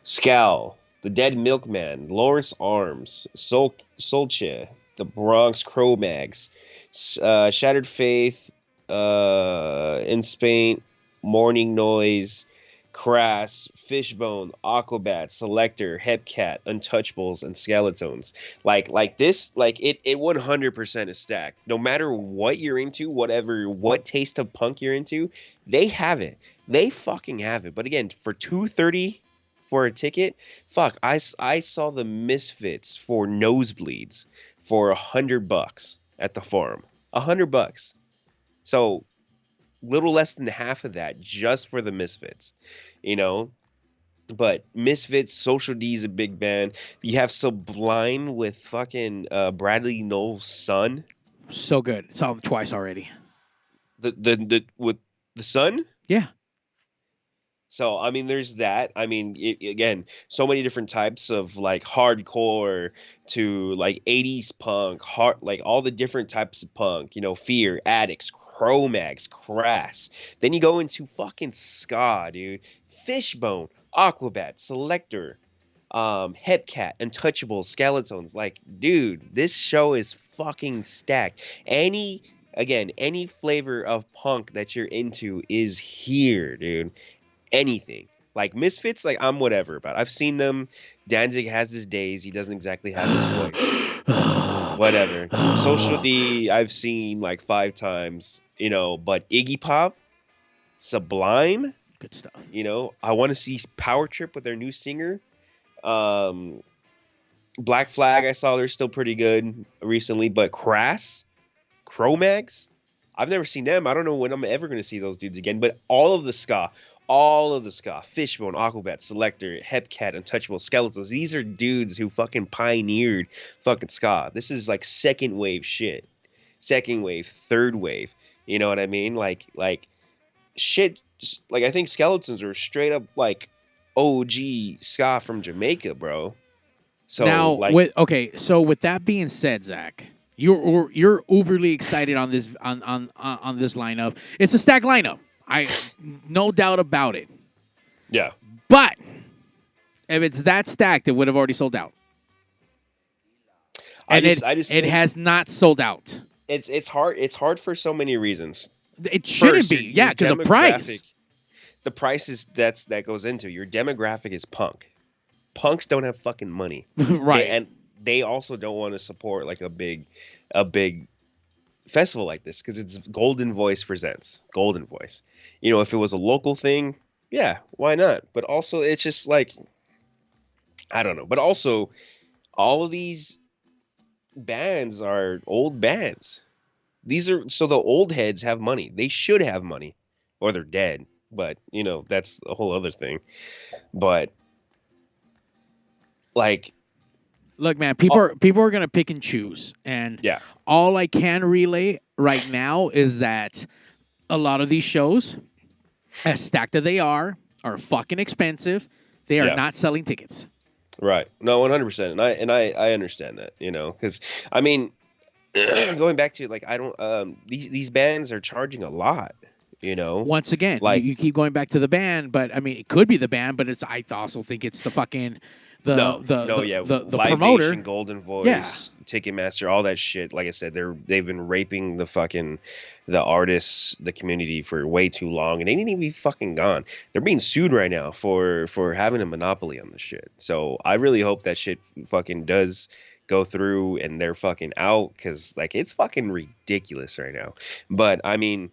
Scowl, The Dead Milkman, Lawrence Arms, Solche, The Bronx Cro-Mags, Shattered Faith, In Spain, Morning Noise, Crass, Fishbone, Aquabat, Selector, Hepcat, Untouchables, and Skeletons. Like this, like it 100% is stacked. No matter what you're into, what taste of punk you're into, they have it. They fucking have it. But again, for $230 for a ticket, fuck, I saw the Misfits for nosebleeds for $100 at the Forum. $100. So little less than half of that just for the Misfits, you know. But Misfits, Social D is a big band. You have Sublime with fucking Bradley Knowles' son. So good. Saw him twice already. The with the son. Yeah. So, I mean, there's that. I mean, again, so many different types of like hardcore to like 80s punk, like all the different types of punk, you know, Fear, Addicts, Cro-Mags, Crass. Then you go into fucking ska, dude. Fishbone, Aquabat, Selector, Hepcat, Untouchables, Skeletons. Like, dude, this show is fucking stacked. Any flavor of punk that you're into is here, dude. Anything. Like Misfits, like I'm whatever about. I've seen them. Danzig has his days. He doesn't exactly have his voice. Whatever. Social D, I've seen like 5 times, you know, but Iggy Pop, Sublime, good stuff. You know, I want to see Power Trip with their new singer. Black Flag, I saw they're still pretty good recently, but Crass, Cro-Mags, I've never seen them. I don't know when I'm ever going to see those dudes again, but all of the ska, Fishbone, Aquabat, Selector, Hepcat, Untouchable, Skeletons. These are dudes who fucking pioneered fucking ska. This is like second wave shit. Second wave, third wave. You know what I mean? Like shit. Like I think Skeletons are straight up like OG ska from Jamaica, bro. So now, like, so with that being said, Zach, you're uberly excited on this on this lineup. It's a stacked lineup. I no doubt about it. Yeah. But if it's that stacked, it would have already sold out. And it has not sold out. It's hard. It's hard for so many reasons. It shouldn't be. Yeah, because the price. The price is that goes into your demographic is punk. Punks don't have fucking money. Right. And they also don't want to support like a big festival like this because it's Golden Voice presents. Golden Voice. You know, if it was a local thing, yeah, why not? But also it's just like, I don't know. But also all of these bands are old bands. So the old heads have money. They should have money or they're dead. But, you know, that's a whole other thing. But like, look, man, people are going to pick and choose. And yeah. All I can relay right now is that a lot of these shows, as stacked as they are fucking expensive. They are not selling tickets. Right. No, 100%. And I understand that, you know, because I mean, going back to like, I don't, these bands are charging a lot, you know. Once again, like you keep going back to the band, but I mean, it could be the band, but I also think it's the fucking the Live promoter, Nation, Golden Voice, Ticketmaster, all that shit. Like I said, they've been raping the artists, the community for way too long, and they need to be fucking gone. They're being sued right now for having a monopoly on the shit. So I really hope that shit fucking does go through and they're fucking out because like it's fucking ridiculous right now. But I mean,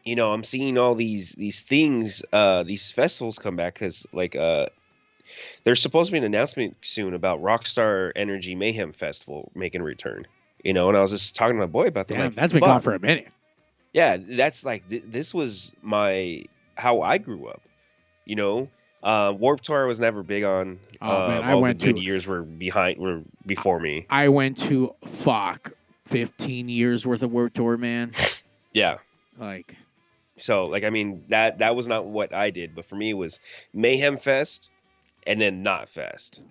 I'm seeing all these things, these festivals come back because like there's supposed to be an announcement soon about Rockstar Energy Mayhem Festival making a return. And I was just talking to my boy about that. Damn, like, that's been gone for a minute. Yeah, that's like this was how I grew up. You know, Warped Tour I was never big on. Oh man, I all went the good to years were before me. I went to 15 years worth of Warped Tour, man. Yeah. Like, so like I mean that was not what I did, but for me it was Mayhem Fest and then Not Fest.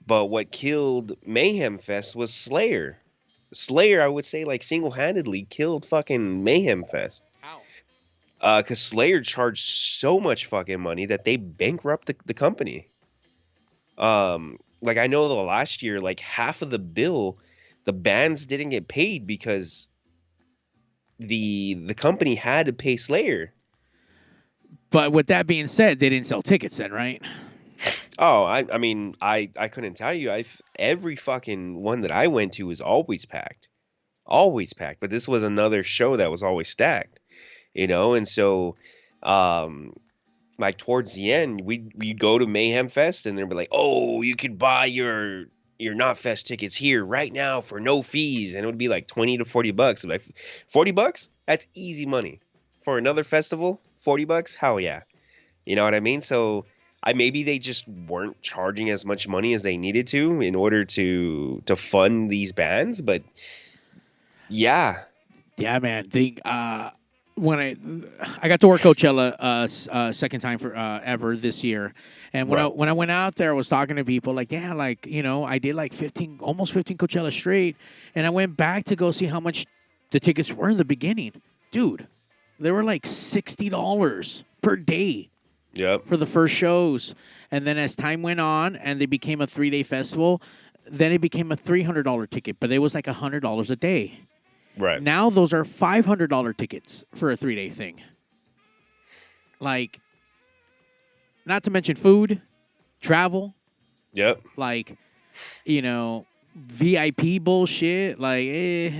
But what killed Mayhem Fest was Slayer. Slayer, I would say, like single-handedly killed fucking Mayhem Fest. How? Because Slayer charged so much fucking money that they bankrupted the company. Like I know the last year, like half of the bill, the bands didn't get paid because the company had to pay Slayer. But with that being said, they didn't sell tickets then, right? Oh, I mean, I couldn't tell you. Every fucking one that I went to was always packed. Always packed. But this was another show that was always stacked. And so like towards the end, we'd go to Mayhem Fest and they'd be like, "Oh, you could buy your Not Fest tickets here right now for no fees." And it would be like $20 to $40. Like $40? That's easy money. For another festival, $40? Hell yeah. You know what I mean? So maybe they just weren't charging as much money as they needed to in order to fund these bands, but yeah. Yeah, man. When I got to work Coachella second time for ever this year, and when I went out there, I was talking to people like, yeah, like I did like almost 15 Coachella straight, and I went back to go see how much the tickets were in the beginning, dude. They were like $60 per day. Yep. For the first shows. And then as time went on and they became a 3-day festival, then it became a $300 ticket, but it was like $100 a day. Right. Now those are $500 tickets for a 3-day thing. Like, not to mention food, travel. Yep. Like, VIP bullshit. Like,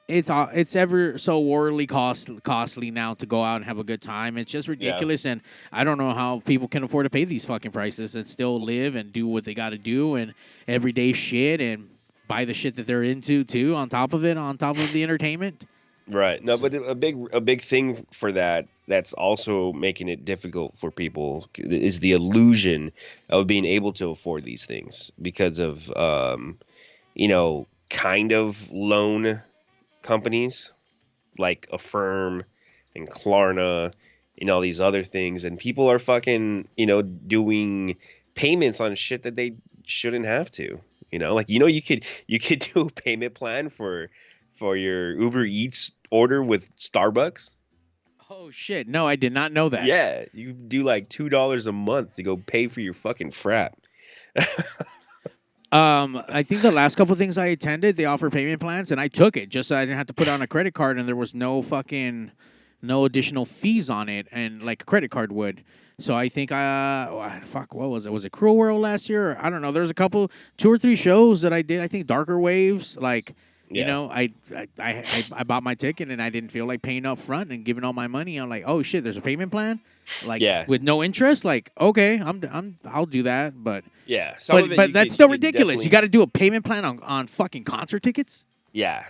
it's ever so worldly costly now to go out and have a good time. It's just ridiculous, and I don't know how people can afford to pay these fucking prices and still live and do what they got to do and everyday shit and buy the shit that they're into too. On top of the entertainment. Right. No, but a big thing for that's also making it difficult for people is the illusion of being able to afford these things because of kind of loan companies like Affirm and Klarna and all these other things, and people are fucking doing payments on shit that they shouldn't have to. Like you could do a payment plan for your Uber Eats order with Starbucks. Oh shit, no, I did not know that. Yeah, you do like $2 a month to go pay for your fucking frap. I think the last couple of things I attended, they offer payment plans, and I took it just so I didn't have to put on a credit card, and there was no additional fees on it, and like a credit card would. So I think what was it? Was it Cruel World last year? I don't know. There's 2 or 3 shows that I did. I think Darker Waves, like. Yeah. I bought my ticket and I didn't feel like paying up front and giving all my money. I'm like, oh shit, there's a payment plan, like with no interest. Like, okay, I'll do that, but yeah, but that's still ridiculous. You got to do a payment plan on fucking concert tickets. Yeah.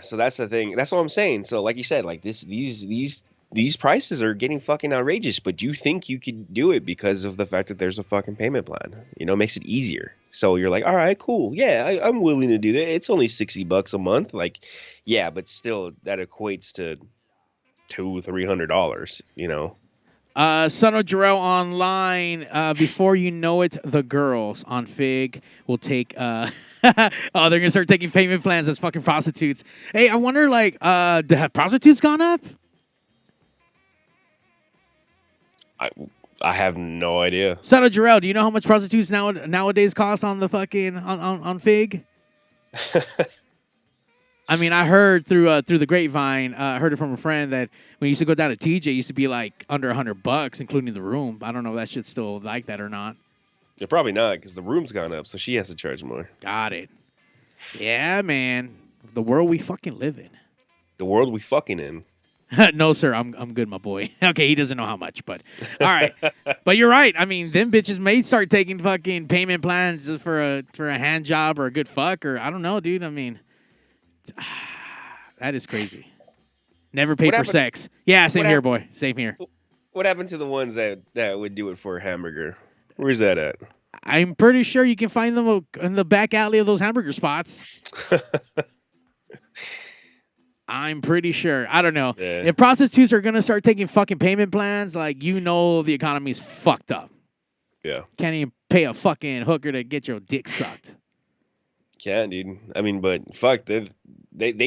So that's the thing. That's what I'm saying. So like you said, like these prices are getting fucking outrageous, but you think you could do it because of the fact that there's a fucking payment plan. It makes it easier. So you're like, all right, cool. Yeah, I'm willing to do that. It's only $60 a month. Like, yeah, but still that equates to $200-$300, Son of Jarrell online. Before you know it, the girls on Fig will take. They're gonna start taking payment plans as fucking prostitutes. Hey, I wonder, like, have prostitutes gone up? I have no idea. Son of Jarrell, do you know how much prostitutes nowadays cost on the fucking on Fig? I mean, I heard through the grapevine, heard it from a friend that when you used to go down to TJ, it used to be like under $100, including the room. I don't know if that shit's still like that or not. Yeah, probably not, because the room's gone up, so she has to charge more. Got it. Yeah, man. The world we fucking live in. The world we fucking in. No, sir, I'm good, my boy. Okay, he doesn't know how much, but all right. But you're right. I mean, them bitches may start taking fucking payment plans for a hand job or a good fuck or I don't know, dude. I mean, that is crazy. Never paid for sex. Yeah, same here, boy. Same here. What happened to the ones that would do it for a hamburger? Where's that at? I'm pretty sure you can find them in the back alley of those hamburger spots. I'm pretty sure. I don't know. Yeah. If prostitutes are going to start taking fucking payment plans, like, the economy's fucked up. Yeah. Can't even pay a fucking hooker to get your dick sucked. Can't, dude. I mean, but fuck, they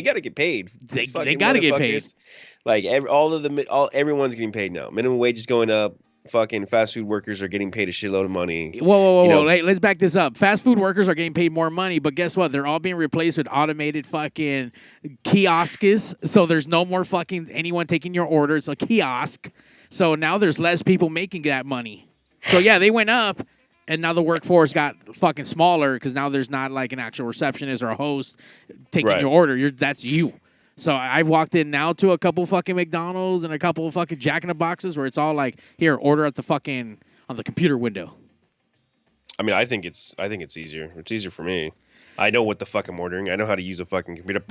got to get paid. They got to get paid. Like, everyone's getting paid now. Minimum wage is going up. Fucking fast food workers are getting paid a shitload of money. Whoa. Let's back this up. Fast food workers are getting paid more money, but guess what? They're all being replaced with automated fucking kiosks. So there's no more fucking anyone taking your order. It's a kiosk. So now there's less people making that money. So yeah, they went up, and now the workforce got fucking smaller because now there's not like an actual receptionist or a host taking your order. That's you. So I've walked in now to a couple fucking McDonald's and a couple of fucking Jack in the Boxes where it's all like, here, order at the fucking on the computer window. I mean, I think it's easier. It's easier for me. I know what the fuck I'm ordering. I know how to use a fucking computer.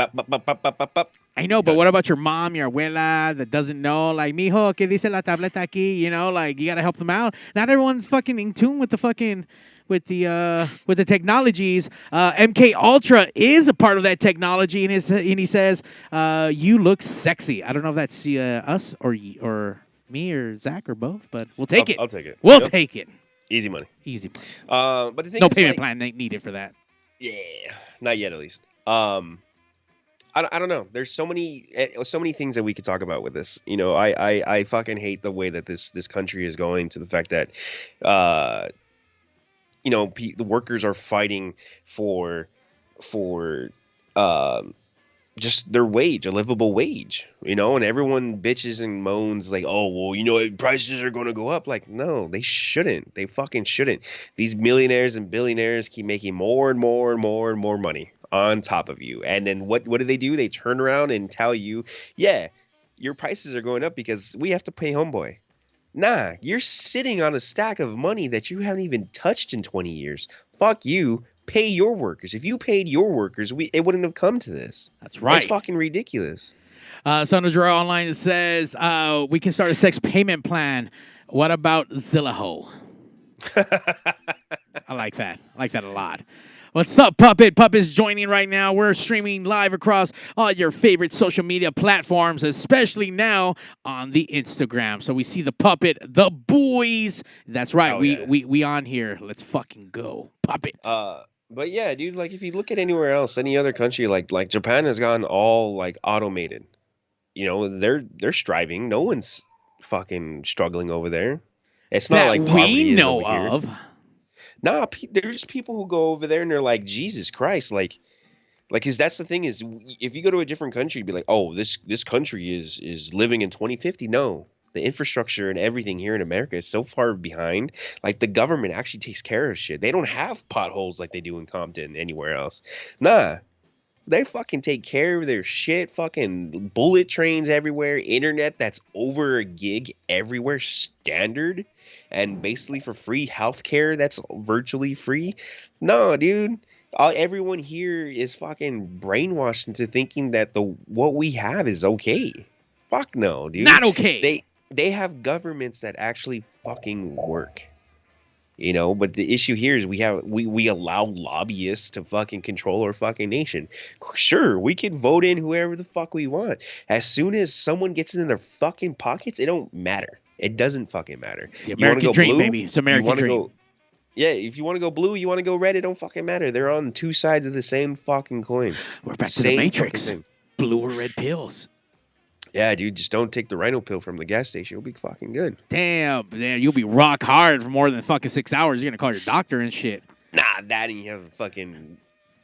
I know, but what about your mom, your abuela that doesn't know? Like, mijo, ¿qué dice la tableta aquí? You know, like you gotta help them out. Not everyone's fucking in tune with the fucking. With the technologies, MK Ultra is a part of that technology, and he says, "You look sexy." I don't know if that's us or me or Zach or both, but we'll take it. I'll take it. We'll take it. Easy money. But the thing no is, payment plan ain't needed for that. Yeah, not yet at least. I don't know. There's so many things that we could talk about with this. You know, I fucking hate the way that this country is going, to the fact that the workers are fighting for just their wage, a livable wage, and everyone bitches and moans like, oh, well, prices are going to go up. Like, no, they shouldn't. They fucking shouldn't. These millionaires and billionaires keep making more and more and more and more money on top of you. And then what do? They turn around and tell you, yeah, your prices are going up because we have to pay homeboy. Nah, you're sitting on a stack of money that you haven't even touched in 20 years. Fuck you. Pay your workers. If you paid your workers, it wouldn't have come to this. That's right. It's fucking ridiculous. Son of Jorah Online says, we can start a sex payment plan. What about Zillow? I like that. I like that a lot. What's up, Puppet? Puppet's joining right now. We're streaming live across all your favorite social media platforms, especially now on the Instagram. So we see the Puppet, the boys. That's right. We on here. Let's fucking go, Puppet. But yeah, dude, like if you look at anywhere else, any other country, like Japan has gone all like automated. They're striving. No one's fucking struggling over there. It's not like poverty we know is over of. Here. Nah, there's people who go over there and they're like, Jesus Christ, like, cause that's the thing is, if you go to a different country, you'd be like, oh, this country is living in 2050. No, the infrastructure and everything here in America is so far behind. Like the government actually takes care of shit. They don't have potholes like they do in Compton anywhere else. Nah, they fucking take care of their shit. Fucking bullet trains everywhere. Internet that's over a gig everywhere, standard. And basically for free healthcare that's virtually free. No, dude. Everyone here is fucking brainwashed into thinking that what we have is okay. Fuck no, dude. Not okay. They have governments that actually fucking work. But the issue here is we allow lobbyists to fucking control our fucking nation. Sure, we can vote in whoever the fuck we want. As soon as someone gets in their fucking pockets, it don't matter. It doesn't fucking matter. It's the American dream, baby. It's American dream. If you want to go blue, you want to go red, it don't fucking matter. They're on two sides of the same fucking coin. We're back to the Matrix. Blue or red pills. Yeah, dude, just don't take the Rhino pill from the gas station. You'll be fucking good. Damn, you'll be rock hard for more than fucking 6 hours. You're going to call your doctor and shit. Nah, that and you have a fucking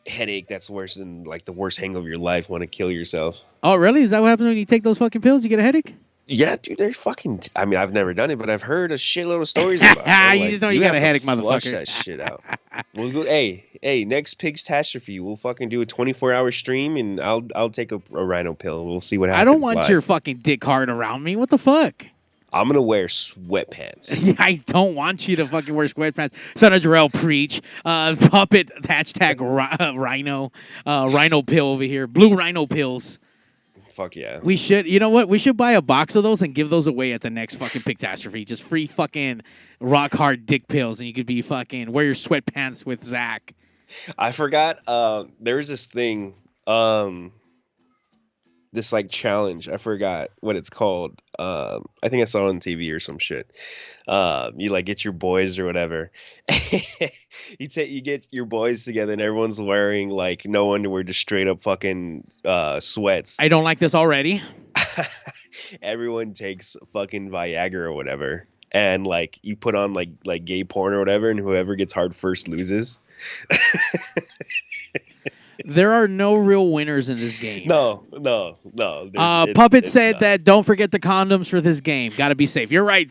headache that's worse than like the worst hangover of your life. Want to kill yourself. Oh, really? Is that what happens when you take those fucking pills? You get a headache? Yeah, dude, they're fucking. I mean, I've never done it, but I've heard a shitload of stories about it. You just know you got a headache, motherfucker. Flush that shit out. We'll go. Hey, next Pigstastrophe, we'll fucking do a 24-hour stream, and I'll take a rhino pill. We'll see what happens. I don't want your fucking dick hard around me. What the fuck? I'm gonna wear sweatpants. I don't want you to fucking wear sweatpants. Son of Jarrell, preach. Puppet hashtag rhino pill over here. Blue rhino pills. Fuck yeah. We should, you know what? We should buy a box of those and give those away at the next fucking Pigtastrophe. Just free fucking rock hard dick pills, and you could be fucking wear your sweatpants with Zach. I forgot. There's this thing. This like challenge. I forgot what it's called. I think I saw it on TV or some shit. You like get your boys or whatever. you get your boys together and everyone's wearing like no underwear, just straight up fucking sweats. I don't like this already. Everyone takes fucking Viagra or whatever, and like you put on like gay porn or whatever, and whoever gets hard first loses. There are no real winners in this game. No. Puppet said that don't forget the condoms for this game. Got to be safe. You're right,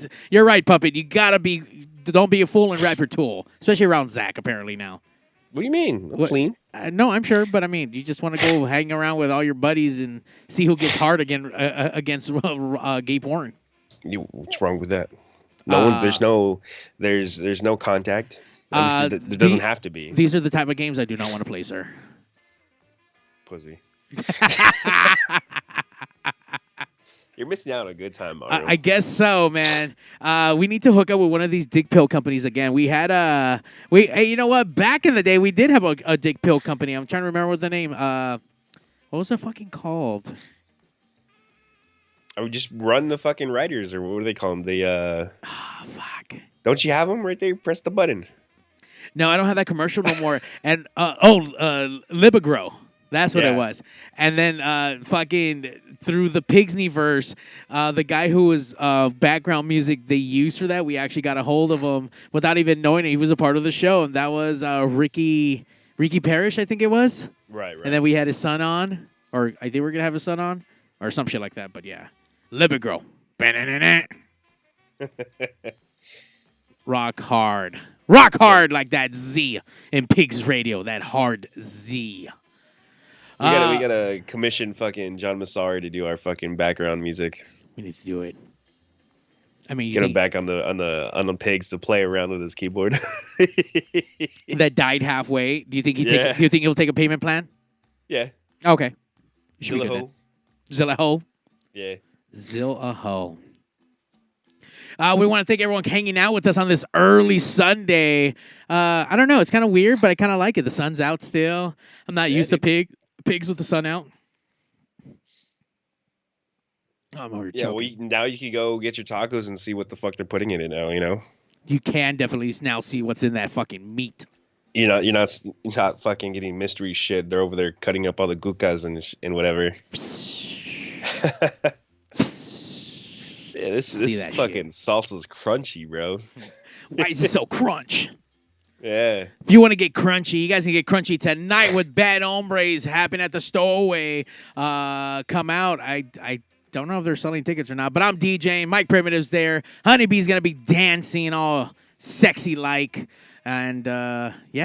Puppet. You got to be. Don't be a fool and wrap your tool, especially around Zach. Apparently now. What do you mean? I'm clean. No, I'm sure, but I mean, you just want to go hang around with all your buddies and see who gets hard again against gay porn. What's wrong with that? There's no contact. At least there doesn't have to be. These are the type of games I do not want to play, sir. Pussy. You're missing out on a good time, Mario. I guess so, man. We need to hook up with one of these dick pill companies again. We had hey, you know what? Back in the day, we did have a dick pill company. I'm trying to remember what the name. What was it fucking called? I would just run the fucking writers, or what do they call them? Fuck. Don't you have them right there? Press the button. No, I don't have that commercial no more. And Libagro. That's what it was. And then fucking through the Pigsneyverse, the guy who was background music they used for that, we actually got a hold of him without even knowing it. He was a part of the show, and that was Ricky Parrish, I think it was. Right. And then we had his son on, or I think we were going to have his son on, or some shit like that. But yeah. Libagro. Rock hard. Rock hard like that Z in Pigs Radio, that hard Z. We gotta commission fucking John Massari to do our fucking background music. We need to do it. I mean, get him back on the pigs to play around with his keyboard. That died halfway. Do you think do you think he'll take a payment plan? Yeah. Okay. Zillaho. Yeah. Zillaho. We want to thank everyone hanging out with us on this early Sunday. I don't know. It's kind of weird, but I kind of like it. The sun's out still. I'm not used to pigs with the sun out. Well, now you can go get your tacos and see what the fuck they're putting in it now, you know? You can definitely now see what's in that fucking meat. You're not fucking getting mystery shit. They're over there cutting up all the gucas and whatever. Yeah, this fucking salsa's crunchy, bro. Why is it so crunch? Yeah. If you want to get crunchy, you guys can get crunchy tonight with Bad Hombres happening at the Stowaway. Come out. I don't know if they're selling tickets or not, but I'm DJing. Mike Primitive's there. Honeybee's going to be dancing all sexy like. And,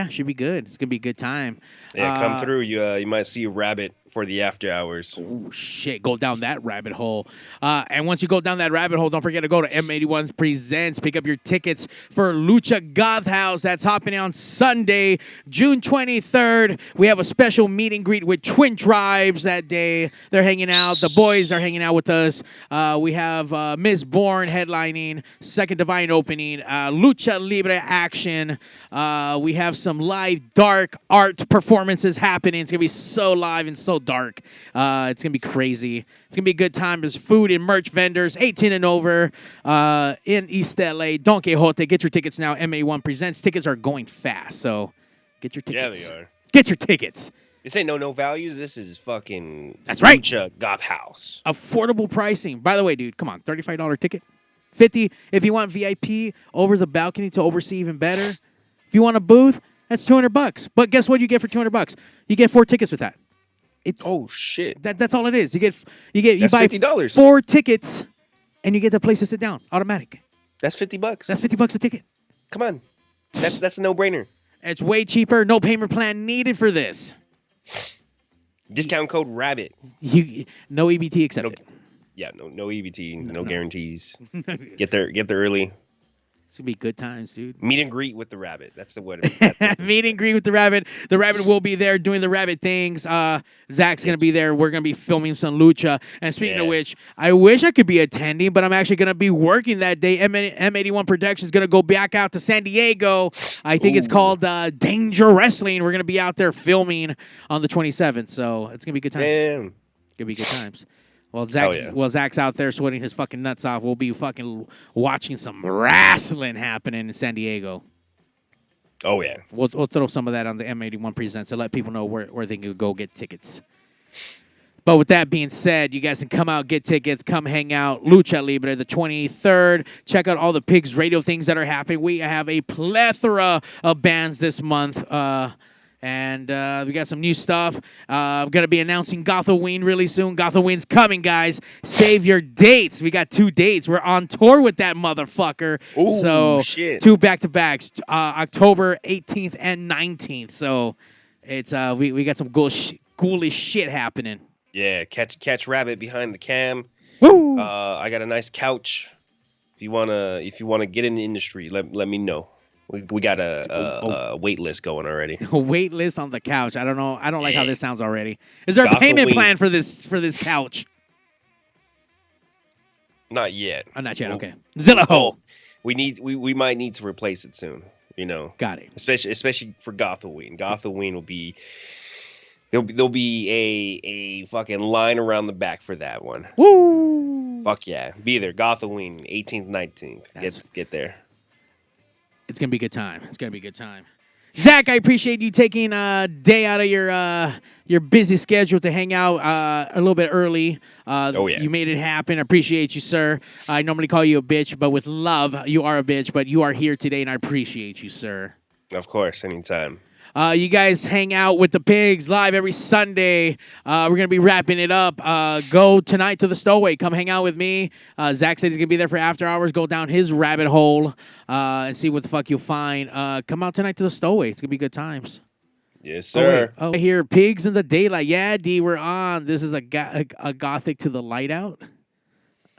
should be good. It's going to be a good time. Yeah, come through. You might see a rabbit for the after hours. Oh, shit. Go down that rabbit hole. And once you go down that rabbit hole, don't forget to go to M81's Presents. Pick up your tickets for Lucha Goth House. That's happening on Sunday, June 23rd. We have a special meet and greet with Twin Tribes that day. They're hanging out. The boys are hanging out with us. We have Miss Bourne headlining, Second Divine opening, Lucha Libre action. We have some live dark art performances happening. It's going to be so live and so dark. It's going to be crazy. It's going to be a good time. There's food and merch vendors, 18 and over in East LA. Don Quixote. Get your tickets now. MA1 Presents. Tickets are going fast, so get your tickets. Yeah, they are. Get your tickets. This ain't no values. This is fucking That's right. Lucha Goth House. Affordable pricing. By the way, dude, come on. $35 ticket. $50 if you want VIP over the balcony to oversee even better. If you want a booth, that's $200. But guess what you get for $200? You get 4 tickets with that. Oh shit! That's all it is. You buy $50. 4 tickets and you get the place to sit down, automatic. That's $50. That's $50 a ticket. Come on, that's a no-brainer. It's way cheaper. No payment plan needed for this. Discount code Rabbit. No EBT accepted. No EBT, no guarantees. Get there early. It's going to be good times, dude. Meet and greet with the Rabbit. That's the word. Meet and greet with the Rabbit. The Rabbit will be there doing the Rabbit things. Zach's going to be there. We're going to be filming some lucha. And speaking of which, I wish I could be attending, but I'm actually going to be working that day. M81 Productions is going to go back out to San Diego. I think it's called Danger Wrestling. We're going to be out there filming on the 27th. So it's going to be good times. Damn. It's going to be good times. Well, Zach's out there sweating his fucking nuts off. We'll be fucking watching some wrestling happening in San Diego. Oh, yeah. We'll throw some of that on the M81 Presents to let people know where they can go get tickets. But with that being said, you guys can come out, get tickets, come hang out. Lucha Libre, the 23rd. Check out all the Pigs Radio things that are happening. We have a plethora of bands this month. And we got some new stuff. I'm going to be announcing Gothoween really soon. Gothoween's coming, guys. Save your dates. We got 2 dates. We're on tour with that motherfucker. Ooh, so shit. 2 back-to-backs, October 18th and 19th. So it's we got some ghoulish shit happening. Yeah, catch Rabbit behind the cam. Woo! I got a nice couch. If you wanna get in the industry, let me know. We got a wait list going already. A wait list on the couch. I don't know. I don't like how this sounds already. Is there a payment plan for this couch? Not yet. Oh, not yet. Okay. Zillow. We might need to replace it soon. You know. Got it. Especially for Gothoween. Gothoween will be. There'll be a fucking line around the back for that one. Woo! Fuck yeah. Be there. Gothoween, 18th, 19th. Get there. It's going to be a good time. It's going to be a good time. Zach, I appreciate you taking a day out of your busy schedule to hang out a little bit early. You made it happen. I appreciate you, sir. I normally call you a bitch, but with love, you are a bitch, but you are here today, and I appreciate you, sir. Of course, anytime. You guys hang out with the Pigs live every Sunday. We're going to be wrapping it up. Go tonight to the Stowaway. Come hang out with me. Zach said he's going to be there for after hours. Go down his rabbit hole and see what the fuck you'll find. Come out tonight to the Stowaway. It's going to be good times. Yes, sir. I hear Pigs in the Daylight. Yeah, D, we're on. This is a Gothic to the Light Out.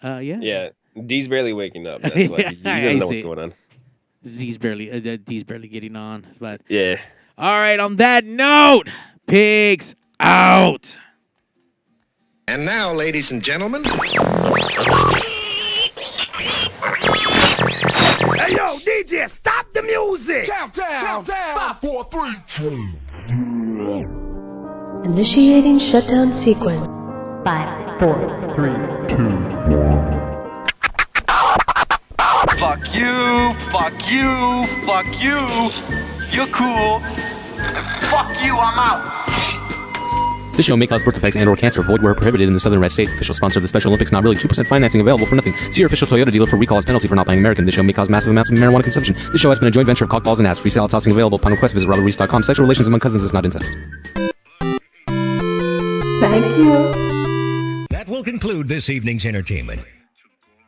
Yeah. Yeah, D's barely waking up. That's why he doesn't know what's going on. D's barely getting on. But yeah. All right, on that note, Pigs out. And now, ladies and gentlemen. Hey, yo, DJ, stop the music. Countdown. 5, 4, 3, 2. Initiating shutdown sequence. 5, 4, 3, 2, 1. Fuck you, fuck you, fuck you. You're cool. Fuck you, I'm out. This show may cause birth defects and/or cancer. Void where prohibited in the Southern Red States. Official sponsor of the Special Olympics. Not really. 2% financing available for nothing. See your official Toyota dealer for recall as penalty for not buying American. This show may cause massive amounts of marijuana consumption. This show has been a joint venture of cock balls and ass. Free salad tossing available upon request. Visit robertreese.com. Sexual relations among cousins is not incest. Thank you. That will conclude this evening's entertainment.